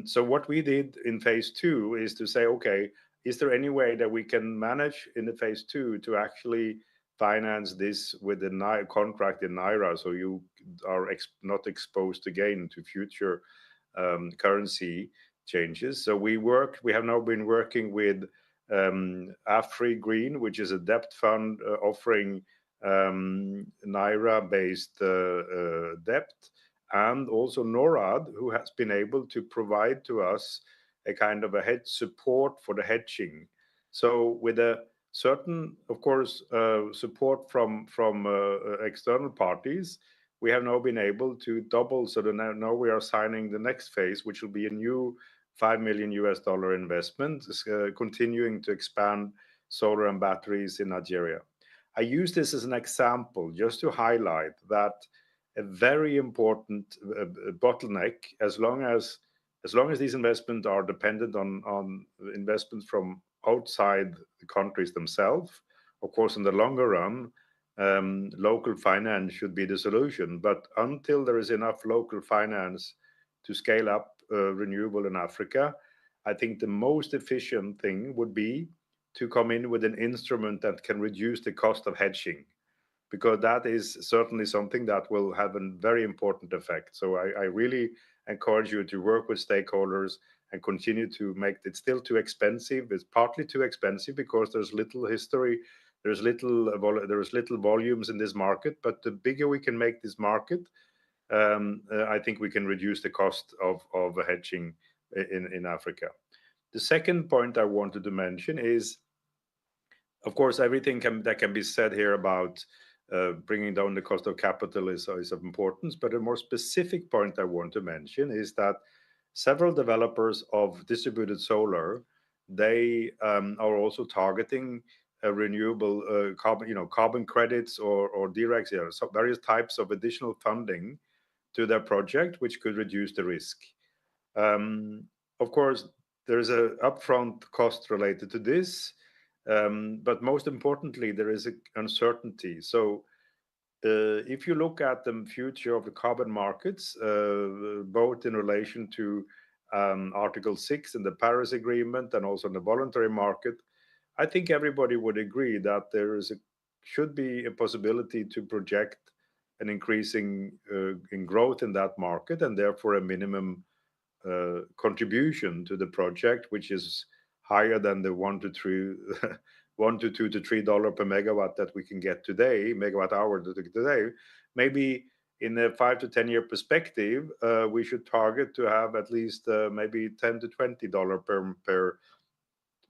So what we did in phase two is to say, okay, is there any way that we can manage in the phase two to actually finance this with a contract in naira, so you are not exposed again to future currency changes? So we have now been working with Afri Green, which is a debt fund offering naira-based debt, and also NORAD, who has been able to provide to us a kind of a hedge support for the hedging. So with a certain, of course, support from external parties, we have now been able to double. So now we are signing the next phase, which will be a new $5 million investment, continuing to expand solar and batteries in Nigeria. I use this as an example just to highlight that a very important bottleneck, as long as these investments are dependent on investments from outside the countries themselves. Of course, in the longer run, local finance should be the solution. But until there is enough local finance to scale up renewable in Africa, I think the most efficient thing would be to come in with an instrument that can reduce the cost of hedging, because that is certainly something that will have a very important effect. So I really encourage you to work with stakeholders and continue to make it. Still too expensive. It's partly too expensive because there's little history, there's little volumes in this market. But the bigger we can make this market, I think we can reduce the cost of hedging in Africa. The second point I wanted to mention is, of course, everything that can be said here about bringing down the cost of capital is of importance. But a more specific point I want to mention is that several developers of distributed solar, they are also targeting renewable carbon credits or directs, so various types of additional funding to their project, which could reduce the risk. Of course, there's a upfront cost related to this, but most importantly, there is an uncertainty. So if you look at the future of the carbon markets, both in relation to Article 6 in the Paris Agreement and also in the voluntary market, I think everybody would agree that should be a possibility to project an increasing in growth in that market, and therefore a minimum contribution to the project, which is higher than the $1 to $2 to $3 per megawatt that we can get today, megawatt hour today. Maybe in a 5 to 10 year perspective, we should target to have at least maybe $10 to $20 per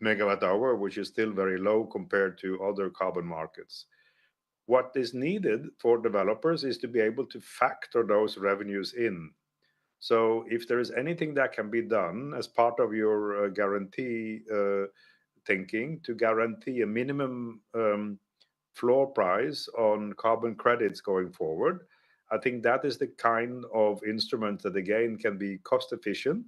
megawatt hour, which is still very low compared to other carbon markets. what is needed for developers is to be able to factor those revenues in. So if there is anything that can be done as part of your guarantee thinking to guarantee a minimum floor price on carbon credits going forward, I think that is the kind of instrument that again can be cost efficient,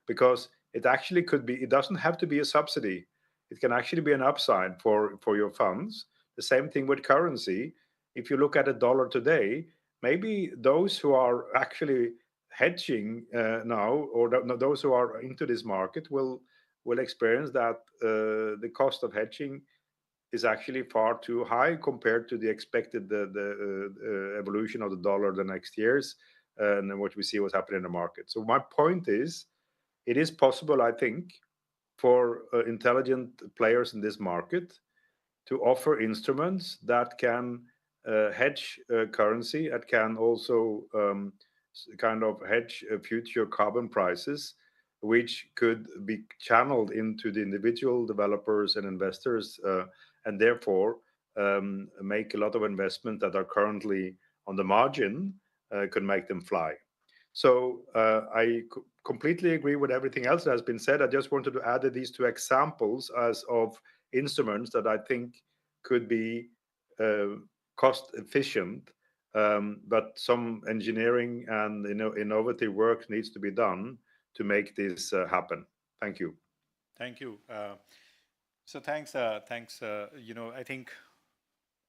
because it actually could be, it doesn't have to be a subsidy. It can actually be an upside for your funds. The same thing with currency. If you look at a dollar today, maybe those who are actually hedging now, or those who are into this market will experience that the cost of hedging is actually far too high compared to the expected the evolution of the dollar the next years, and what we see what's happening in the market. So my point is, it is possible, I think, for intelligent players in this market to offer instruments that can hedge currency, that can also kind of hedge future carbon prices, which could be channeled into the individual developers and investors, and therefore make a lot of investment that are currently on the margin, could make them fly. So I completely agree with everything else that has been said. I just wanted to add these two examples as of instruments that I think could be cost efficient, but some engineering and innovative work needs to be done to make this happen. Thank you. Thank you. So thanks. I think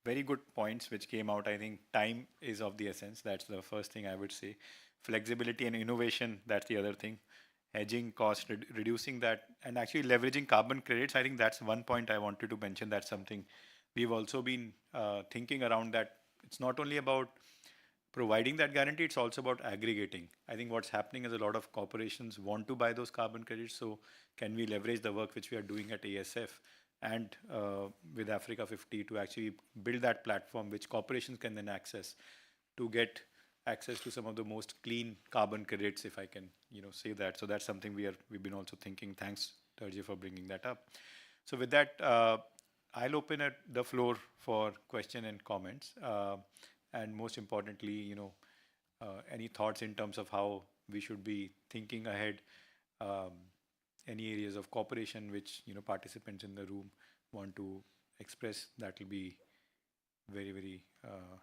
very good points which came out. I think time is of the essence. That's the first thing I would say. Flexibility and innovation, that's the other thing. Hedging cost, reducing that, and actually leveraging carbon credits. I think that's one point I wanted to mention. That's something we've also been thinking around, that it's not only about providing that guarantee, it's also about aggregating. I think what's happening is a lot of corporations want to buy those carbon credits. So can we leverage the work which we are doing at ASF and with Africa 50 to actually build that platform which corporations can then access to get access to some of the most clean carbon credits, if I can say that. So that's something we've been also thinking. Thanks, Terje, for bringing that up. So with that, I'll open the floor for question and comments. And most importantly, any thoughts in terms of how we should be thinking ahead, any areas of cooperation which participants in the room want to express, that will be very, very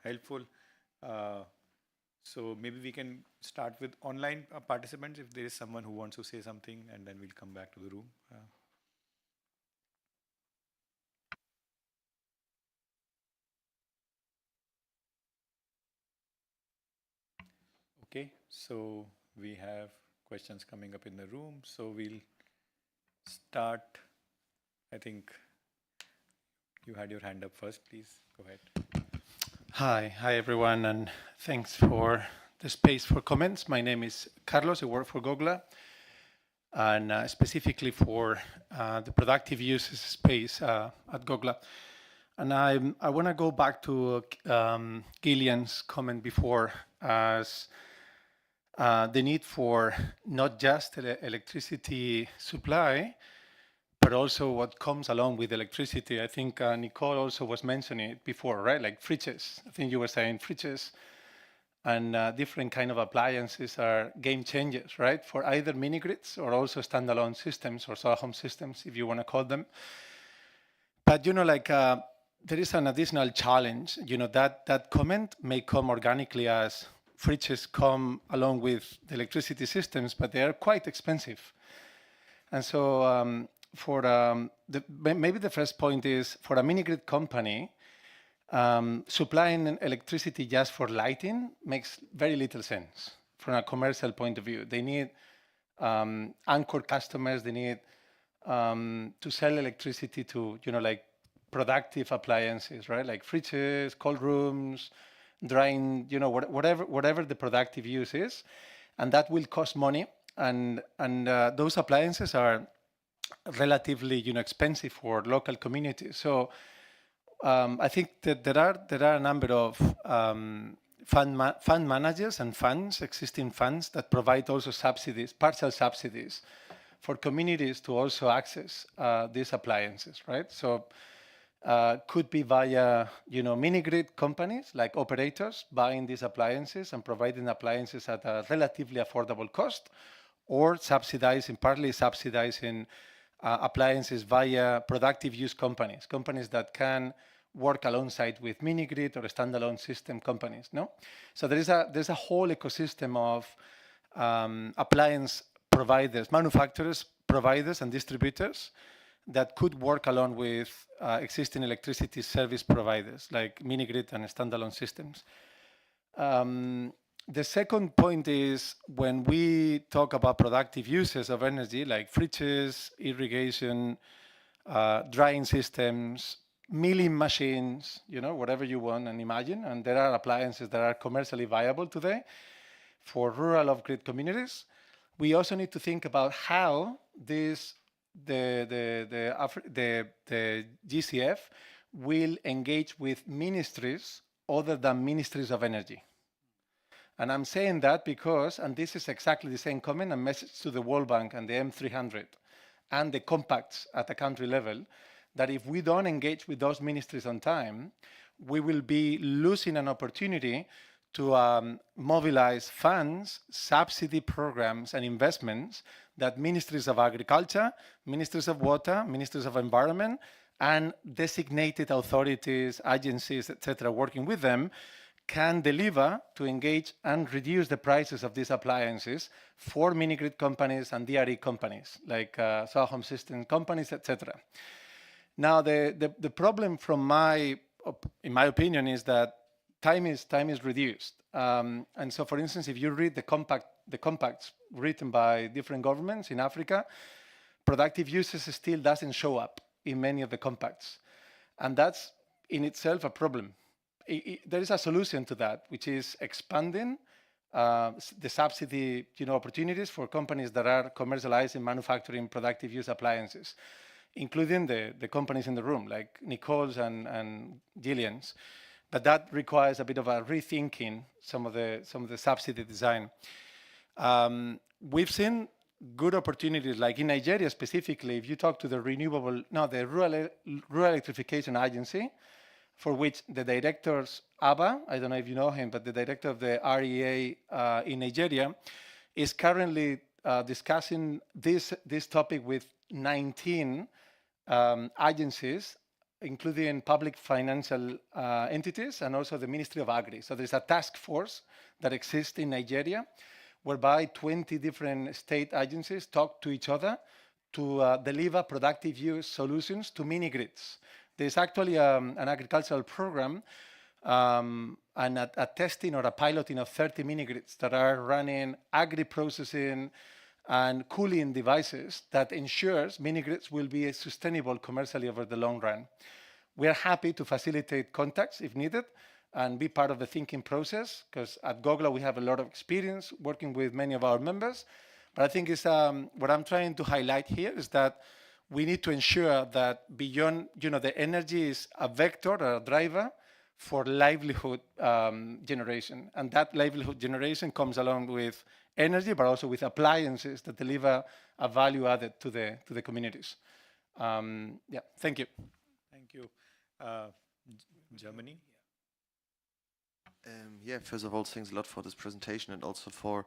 helpful. So maybe we can start with online participants if there is someone who wants to say something, and then we'll come back to the room. Okay, so we have questions coming up in the room. So we'll start. I think you had your hand up first. Please go ahead. Hi everyone, and thanks for the space for comments. My name is Carlos. I work for Gogla, and specifically for the productive uses space at Gogla. And I want to go back to Gillian's comment before, as the need for not just electricity supply, but also what comes along with electricity. I think Nicole also was mentioning it before, right? Like fridges. I think you were saying fridges and different kind of appliances are game changers, right? For either mini grids or also standalone systems or solar home systems, if you want to call them. But there is an additional challenge. That comment may come organically as fridges come along with the electricity systems, but they are quite expensive. And so maybe the first point is, for a mini grid company, supplying electricity just for lighting makes very little sense from a commercial point of view. They need anchor customers. They need to sell electricity to productive appliances, right? Like fridges, cold rooms, drying, whatever the productive use is, and that will cost money. And those appliances are relatively expensive for local communities. So I think that there are a number of fund managers and existing funds that provide also subsidies, partial subsidies, for communities to also access these appliances, right? So could be via, mini-grid companies like operators buying these appliances and providing appliances at a relatively affordable cost, or partly subsidizing appliances via productive use companies, companies that can work alongside with mini-grid or standalone system companies. No, so there's a whole ecosystem of appliance providers, manufacturers, providers, and distributors that could work along with existing electricity service providers like mini-grid and standalone systems. The second point is when we talk about productive uses of energy, like fridges, irrigation, drying systems, milling machines, whatever you want and imagine. And there are appliances that are commercially viable today for rural off-grid communities. We also need to think about how the GCF will engage with ministries other than ministries of energy. And I'm saying that because, and this is exactly the same comment and message to the World Bank and the M300 and the compacts at the country level, that if we don't engage with those ministries on time, we will be losing an opportunity to mobilize funds, subsidy programs, and investments that ministries of agriculture, ministries of water, ministries of environment, and designated authorities, agencies, etc., working with them can deliver to engage and reduce the prices of these appliances for mini-grid companies and DRE companies, like solar home system companies, etc. Now, the problem in my opinion, is that time is reduced. And so, for instance, if you read the compacts written by different governments in Africa, productive uses still doesn't show up in many of the compacts. And that's in itself a problem. There is a solution to that, which is expanding the subsidy opportunities for companies that are commercializing manufacturing productive use appliances, including the companies in the room, like Nicole's and Gillian's. But that requires a bit of a rethinking some of the subsidy design. We've seen good opportunities, like in Nigeria specifically. If you talk to the Rural Electrification Agency, for which the directors, Abba, I don't know if you know him, but the director of the REA in Nigeria is currently discussing this topic with 19 agencies, including public financial entities and also the Ministry of Agri. So there's a task force that exists in Nigeria whereby 20 different state agencies talk to each other to deliver productive use solutions to mini-grids. There's actually an agricultural program and a testing or a piloting of 30 mini-grids that are running agri-processing and cooling devices that ensures mini-grids will be sustainable commercially over the long run. We are happy to facilitate contacts if needed and be part of the thinking process, because at Gogla we have a lot of experience working with many of our members. But I think what I'm trying to highlight here is that we need to ensure that beyond, the energy is a vector or a driver for livelihood generation. And that livelihood generation comes along with energy, but also with appliances that deliver a value added to the communities. Thank you. Thank you. Germany? First of all, thanks a lot for this presentation and also for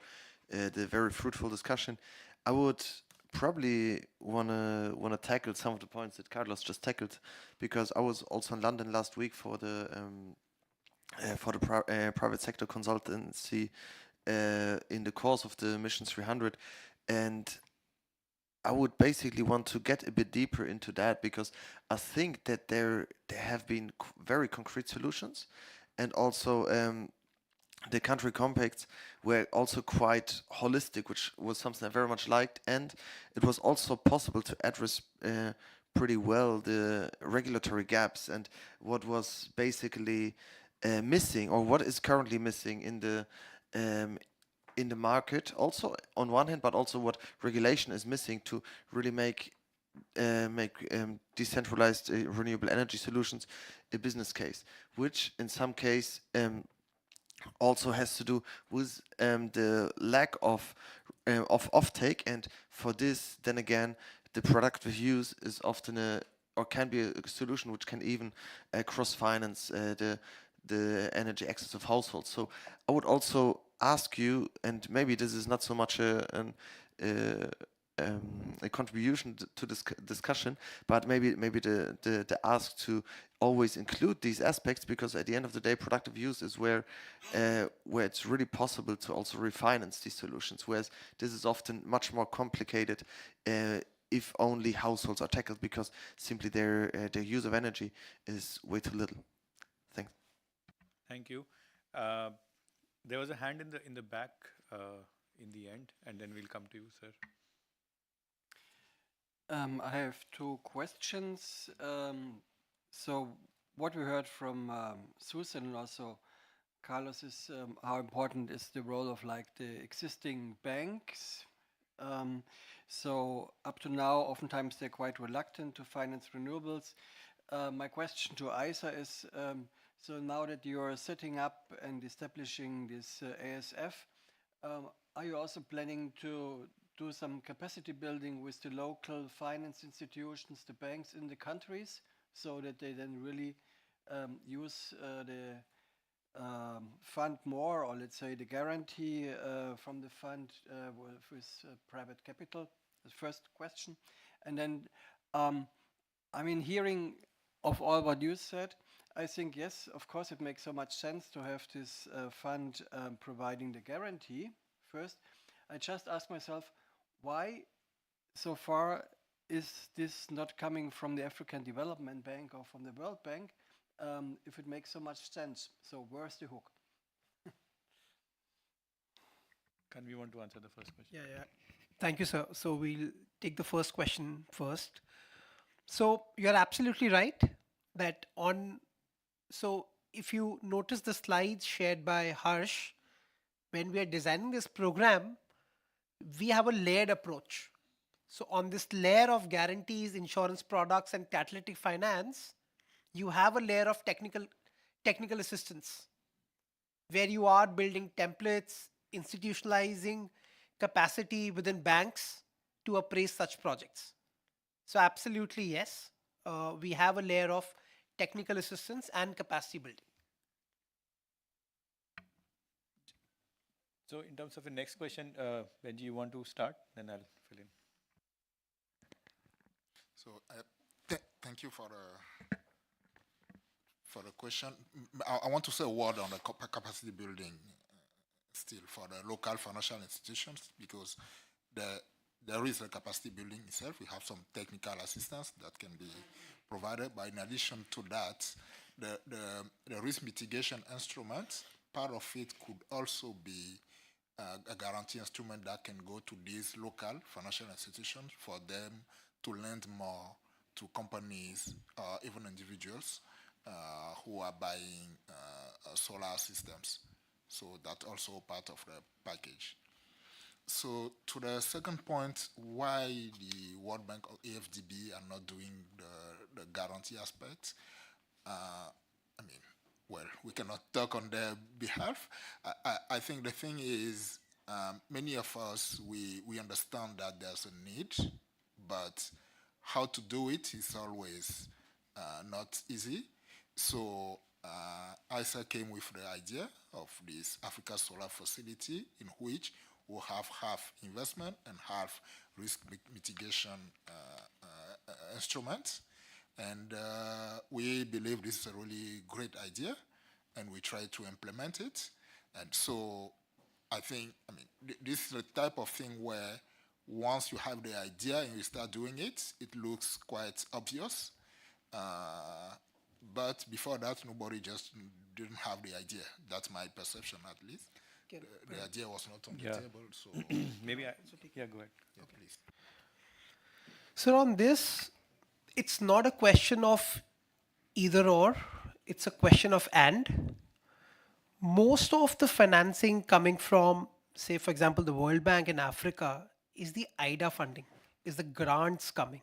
the very fruitful discussion. I would probably wanna tackle some of the points that Carlos just tackled, because I was also in London last week for the private sector consultancy in the course of the Mission 300, and I would basically want to get a bit deeper into that, because I think that there have been very concrete solutions, and also the country compacts were also quite holistic, which was something I very much liked, and it was also possible to address pretty well the regulatory gaps and what was basically missing, or what is currently missing in the market, also on one hand, but also what regulation is missing to really make decentralized renewable energy solutions a business case, which in some case also has to do with the lack of offtake, and for this, then again, the productive use is often a or can be a solution which can even cross-finance the energy access of households. So I would also ask you, and maybe this is not so much uh, a contribution to this discussion, but maybe the ask to always include these aspects, because at the end of the day, productive use is where it's really possible to also refinance these solutions. Whereas this is often much more complicated if only households are tackled, because simply their use of energy is way too little. Thanks. Thank you. There was a hand in the back in the end, and then we'll come to you, sir. I have two questions. So what we heard from Susan and also Carlos is how important is the role of like the existing banks. So up to now, oftentimes they're quite reluctant to finance renewables. My question to ISA is, so now that you're setting up and establishing this ASF, are you also planning to do some capacity building with the local finance institutions, the banks in the countries, so that they then really use the fund more, or let's say the guarantee from the fund with private capital? The first question. And then, I mean, hearing of all what you said, I think, yes, of course, it makes so much sense to have this fund providing the guarantee first. I just ask myself, why so far is this not coming from the African Development Bank or from the World Bank, if it makes so much sense? So where's the hook? Can we want to answer the first question? Yeah. Thank you, sir. So we'll take the first question first. So you're absolutely right that so if you notice the slides shared by Harsh, when we are designing this program, we have a layered approach. So on this layer of guarantees, insurance products, and catalytic finance, you have a layer of technical assistance where you are building templates, institutionalizing capacity within banks to appraise such projects. So absolutely yes, we have a layer of technical assistance and capacity building. So in terms of the next question, Benji, you want to start? Then I'll fill in. So thank you for the question. I want to say a word on the capacity building still for the local financial institutions, because there is a capacity building itself. We have some technical assistance that can be provided, but in addition to that, the risk mitigation instrument, part of it could also be a guarantee instrument that can go to these local financial institutions for them to lend more to companies or even individuals who are buying solar systems. So that's also part of the package. So to the second point, why the World Bank or AFDB are not doing the guarantee aspect, I mean, well, we cannot talk on their behalf. I think the thing is, many of us, we understand that there's a need, but how to do it is always not easy. So ISA came with the idea of this Africa Solar Facility, in which we'll have half investment and half risk mitigation instruments. And we believe this is a really great idea, and we try to implement it. And so I think, this is the type of thing where once you have the idea and you start doing it, it looks quite obvious. But before that, nobody just didn't have the idea. That's my perception, at least. The idea was not on the table. So Maybe go ahead. yeah, please. So on this, it's not a question of either or, it's a question of and. Most of the financing coming from, say, for example, the World Bank in Africa is the IDA funding, is the grants coming.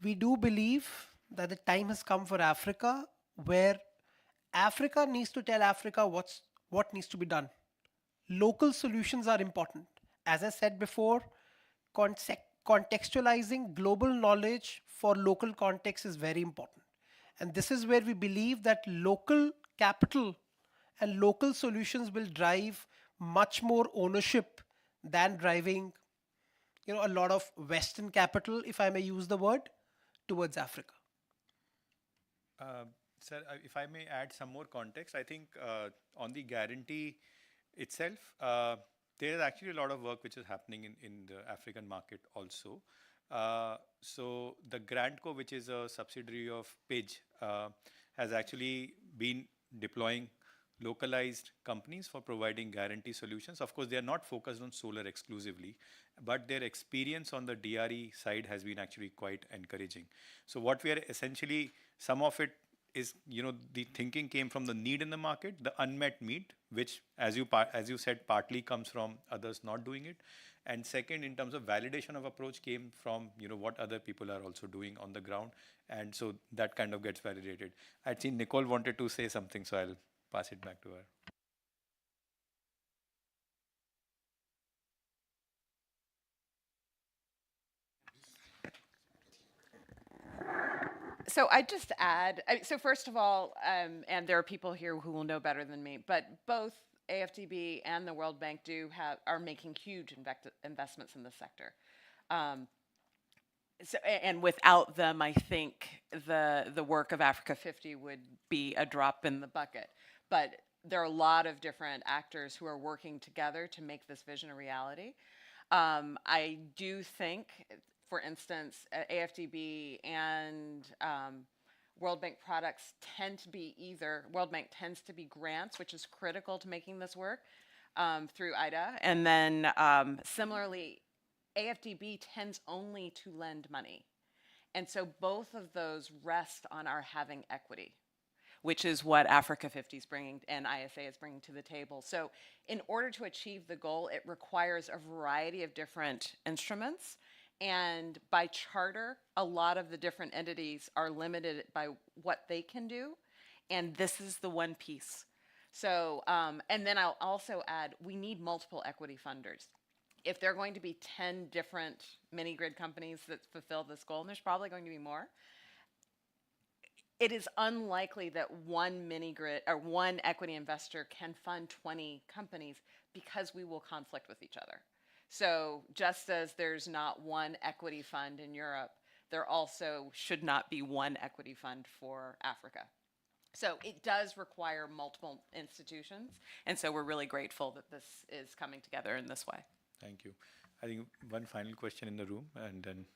We do believe that the time has come for Africa where Africa needs to tell Africa what needs to be done. Local solutions are important. As I said before, contextualizing global knowledge for local context is very important. And this is where we believe that local capital and local solutions will drive much more ownership than driving, a lot of Western capital, if I may use the word, towards Africa. Sir, if I may add some more context, I think on the guarantee itself, there is actually a lot of work which is happening in the African market also. So the Grantco, which is a subsidiary of Pidge, has actually been deploying localized companies for providing guarantee solutions. Of course, they are not focused on solar exclusively, but their experience on the DRE side has been actually quite encouraging. So what we are essentially, some of it is, the thinking came from the need in the market, the unmet need, which, as you said, partly comes from others not doing it. And second, in terms of validation of approach, came from what other people are also doing on the ground, and so that kind of gets validated. I'd seen Nicole wanted to say something, so I'll pass it back to her. So I just add, so first of all, and there are people here who will know better than me, but both AFDB and the World Bank are making huge investments in this sector. And without them, I think the work of Africa 50 would be a drop in the bucket. But there are a lot of different actors who are working together to make this vision a reality. I do think, for instance, AFDB and World Bank products tend to be World Bank tends to be grants, which is critical to making this work through IDA. And then similarly, AFDB tends only to lend money. And so both of those rest on our having equity, which is what Africa 50 is bringing and ISA is bringing to the table. So in order to achieve the goal, it requires a variety of different instruments. And by charter, a lot of the different entities are limited by what they can do. And this is the one piece. So, and then I'll also add, we need multiple equity funders. If there are going to be 10 different mini grid companies that fulfill this goal, and there's probably going to be more, it is unlikely that one mini grid or one equity investor can fund 20 companies because we will conflict with each other. So just as there's not one equity fund in Europe, there also should not be one equity fund for Africa. So it does require multiple institutions, and so we're really grateful that this is coming together in this way. Thank you. I think one final question in the room, and then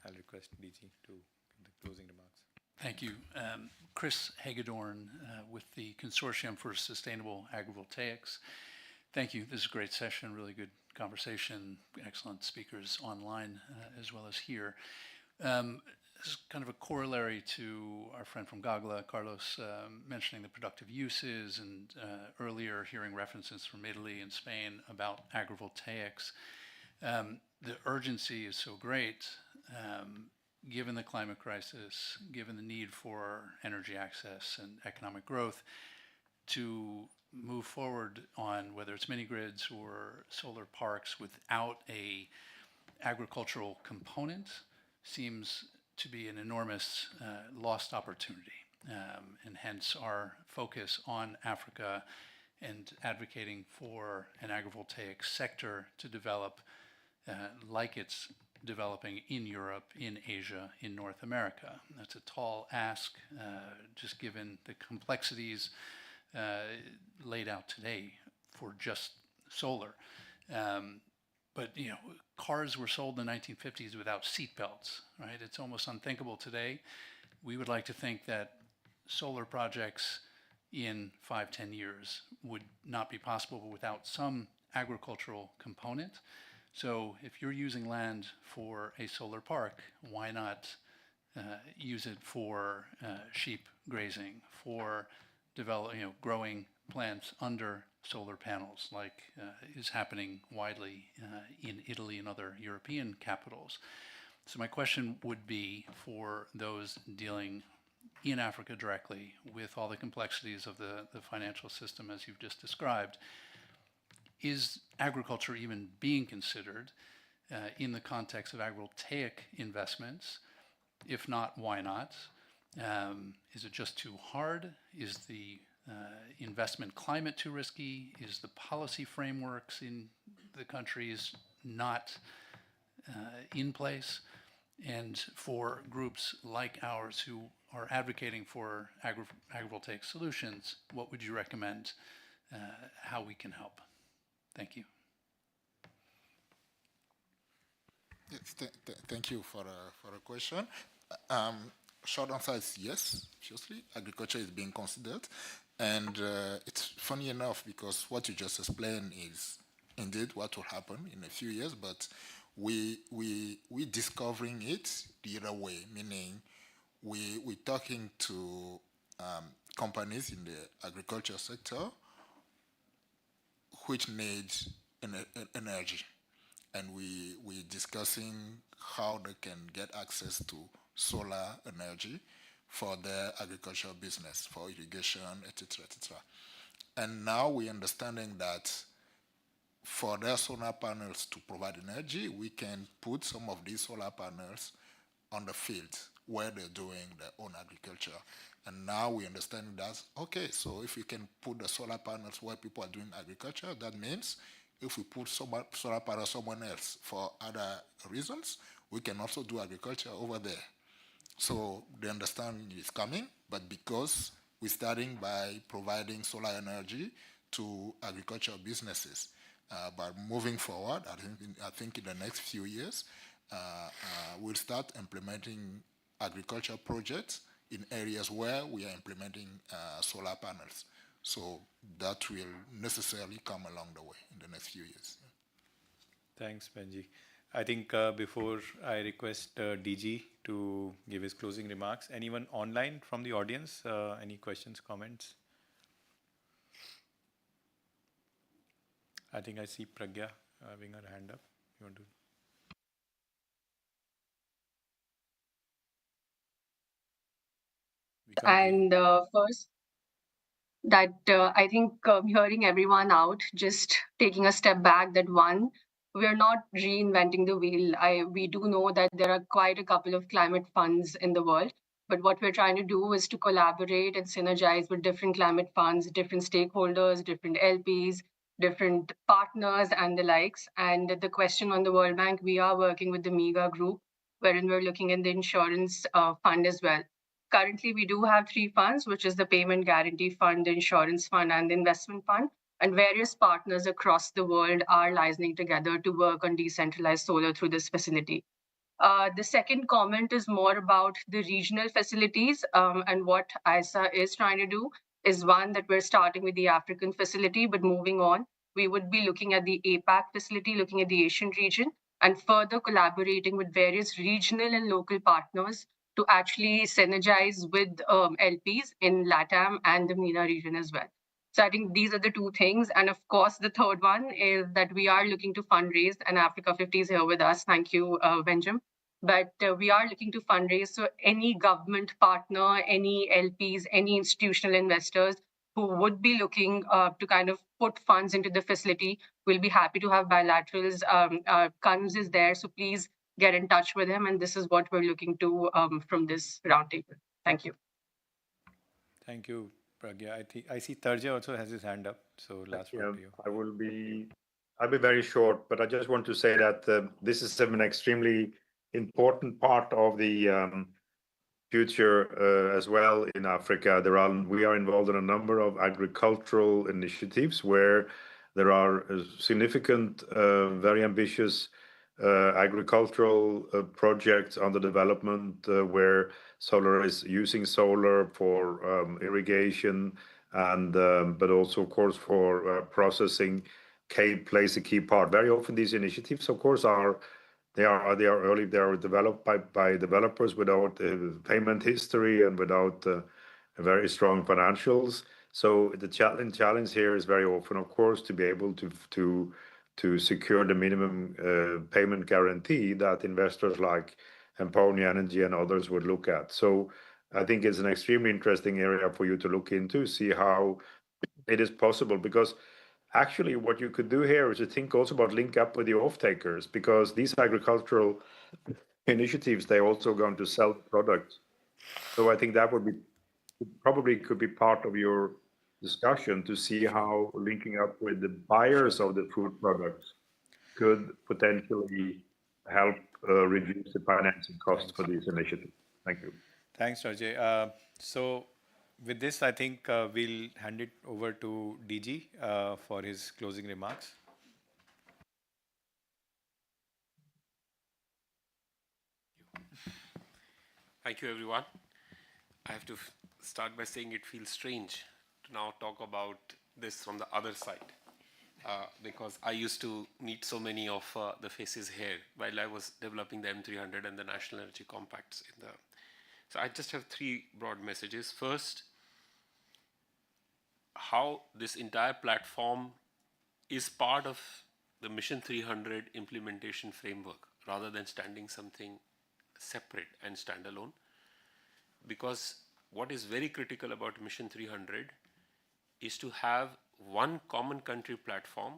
I'll request DG to give the closing remarks. Thank you. Chris Hagedorn with the Consortium for Sustainable Agrivoltaics. Thank you. This is a great session, really good conversation, excellent speakers online as well as here. This is kind of a corollary to our friend from Gagla, Carlos, mentioning the productive uses, and earlier hearing references from Italy and Spain about agrivoltaics. The urgency is so great, given the climate crisis, given the need for energy access and economic growth, to move forward on whether it's mini grids or solar parks without a agricultural component seems to be an enormous lost opportunity. And hence our focus on Africa and advocating for an agrivoltaic sector to develop like it's developing in Europe, in Asia, in North America. That's a tall ask, just given the complexities laid out today for just solar. But cars were sold in the 1950s without seatbelts, right? It's almost unthinkable today. We would like to think that solar projects in 5-10 years would not be possible without some agricultural component. So if you're using land for a solar park, why not use it for sheep grazing, for growing plants under solar panels, like is happening widely in Italy and other European capitals. So my question would be for those dealing in Africa directly with all the complexities of the financial system as you've just described, is agriculture even being considered? in the context of agrivoltaic investments? If not, why not? Is it just too hard? Is the investment climate too risky? Is the policy frameworks in the countries not in place? And for groups like ours who are advocating for agrivoltaic solutions, what would you recommend how we can help? Thank you. Yes, thank you for a question. Short answer is yes, obviously. Agriculture is being considered. And it's funny enough because what you just explained is indeed what will happen in a few years, but we discovering it the other way, meaning we're talking to companies in the agriculture sector which need energy, and we're discussing how they can get access to solar energy for their agricultural business, for irrigation, etc., etc. And now we're understanding that for their solar panels to provide energy, we can put some of these solar panels on the field where they're doing their own agriculture. And now we understand that, okay, so if we can put the solar panels where people are doing agriculture, that means if we put solar panels somewhere else for other reasons, we can also do agriculture over there. So the understanding is coming, but because we're starting by providing solar energy to agricultural businesses. But moving forward, I think in the next few years, we'll start implementing agricultural projects in areas where we are implementing solar panels. So that will necessarily come along the way in the next few years. Thanks, Benji. I think before I request DG to give his closing remarks, anyone online from the audience? Any questions, comments? I think I see Pragya having her hand up. You want to? And first, that I think hearing everyone out, just taking a step back, that one, we're not reinventing the wheel. We do know that there are quite a couple of climate funds in the world, but what we're trying to do is to collaborate and synergize with different climate funds, different stakeholders, different LPs, different partners, and the likes. And the question on the World Bank, we are working with the MEGA group, wherein we're looking at the insurance fund as well. Currently, we do have three funds, which is the Payment Guarantee Fund, the Insurance Fund, and the Investment Fund. And various partners across the world are licensing together to work on decentralized solar through this facility. The second comment is more about the regional facilities, and what ISA is trying to do is one, that we're starting with the African facility, but moving on, we would be looking at the APAC facility, looking at the Asian region, and further collaborating with various regional and local partners to actually synergize with LPs in LATAM and the MENA region as well. So I think these are the two things. And of course, the third one is that we are looking to fundraise, and Africa 50 is here with us. Thank you, Benjamin. But we are looking to fundraise. So any government partner, any LPs, any institutional investors who would be looking to kind of put funds into the facility, will be happy to have bilaterals. Kanz is there, so please get in touch with him. And this is what we're looking to from this roundtable. Thank you. Thank you, Pragya. I see Tarja also has his hand up. So last word to you. I'll be very short, but I just want to say that this is an extremely important part of the future as well in Africa. We are involved in a number of agricultural initiatives where there are significant, very ambitious agricultural projects under development where solar is using solar for irrigation and but also, of course, for processing. Plays a key part. Very often, these initiatives, of course, are developed by developers without payment history and without very strong financials. So the challenge here is very often, of course, to be able to secure the minimum payment guarantee that investors like Emponia Energy and others would look at. So I think it's an extremely interesting area for you to look into, see how it is possible, because actually, what you could do here is to think also about link up with the off-takers, because these agricultural initiatives, they're also going to sell products. So I think that would be probably could be part of your discussion to see how linking up with the buyers of the food products could potentially help reduce the financing costs for these initiatives. Thank you. Thanks, Rajay. So with this, I think we'll hand it over to DG for his closing remarks. Thank you, everyone. I have to start by saying it feels strange to now talk about this from the other side, because I used to meet so many of the faces here while I was developing the M300 and the National Energy Compacts. So I just have three broad messages. First, how this entire platform is part of the Mission 300 implementation framework rather than standing something separate and standalone. Because what is very critical about Mission 300 is to have one common country platform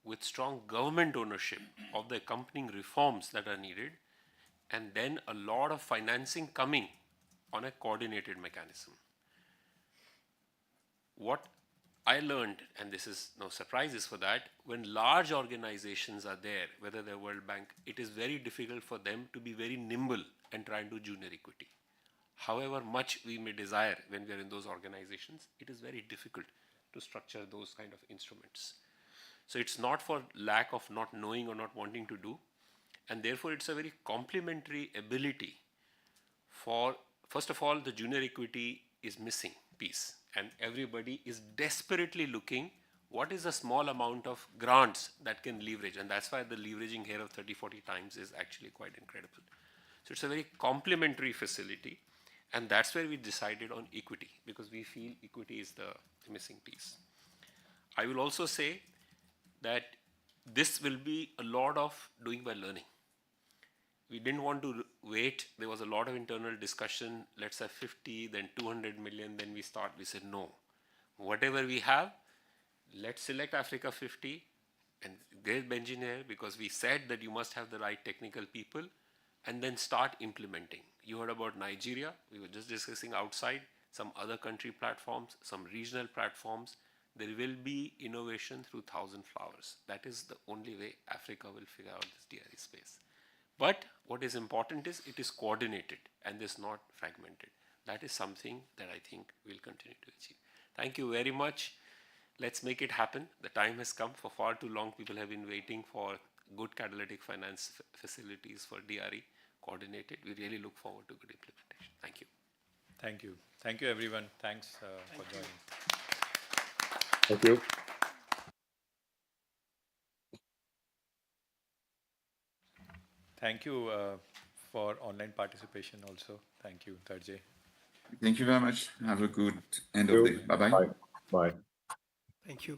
with strong government ownership of the accompanying reforms that are needed, and then a lot of financing coming on a coordinated mechanism. What I learned, and this is no surprises for that, when large organizations are there, whether they're World Bank, it is very difficult for them to be very nimble and try and do junior equity. However much we may desire when we are in those organizations, it is very difficult to structure those kind of instruments. So it's not for lack of not knowing or not wanting to do, and therefore it's a very complementary ability for, first of all, the junior equity is missing piece, and everybody is desperately looking what is a small amount of grants that can leverage, and that's why the leveraging here of 30-40 times is actually quite incredible. So it's a very complementary facility, and that's where we decided on equity, because we feel equity is the missing piece. I will also say that this will be a lot of doing by learning. We didn't want to wait. There was a lot of internal discussion. Let's have 50, then 200 million, then we said no. Whatever we have, let's select Africa 50 and great engineer, because we said that you must have the right technical people, and then start implementing. You heard about Nigeria. We were just discussing outside some other country platforms, some regional platforms. There will be innovation through 1,000 flowers. That is the only way Africa will figure out this DRE space. But what is important is it is coordinated and is not fragmented. That is something that I think we'll continue to achieve. Thank you very much. Let's make it happen. The time has come. For far too long, people have been waiting for good catalytic finance facilities for DRE coordinated. We really look forward to good implementation. Thank you. Thank you. Thank you, everyone. Thanks for joining. Thank you. Thank you for online participation also. Thank you, Tarjay. Thank you very much. Have a good end Thank of you. day. Bye-bye. Bye. Bye. Thank you.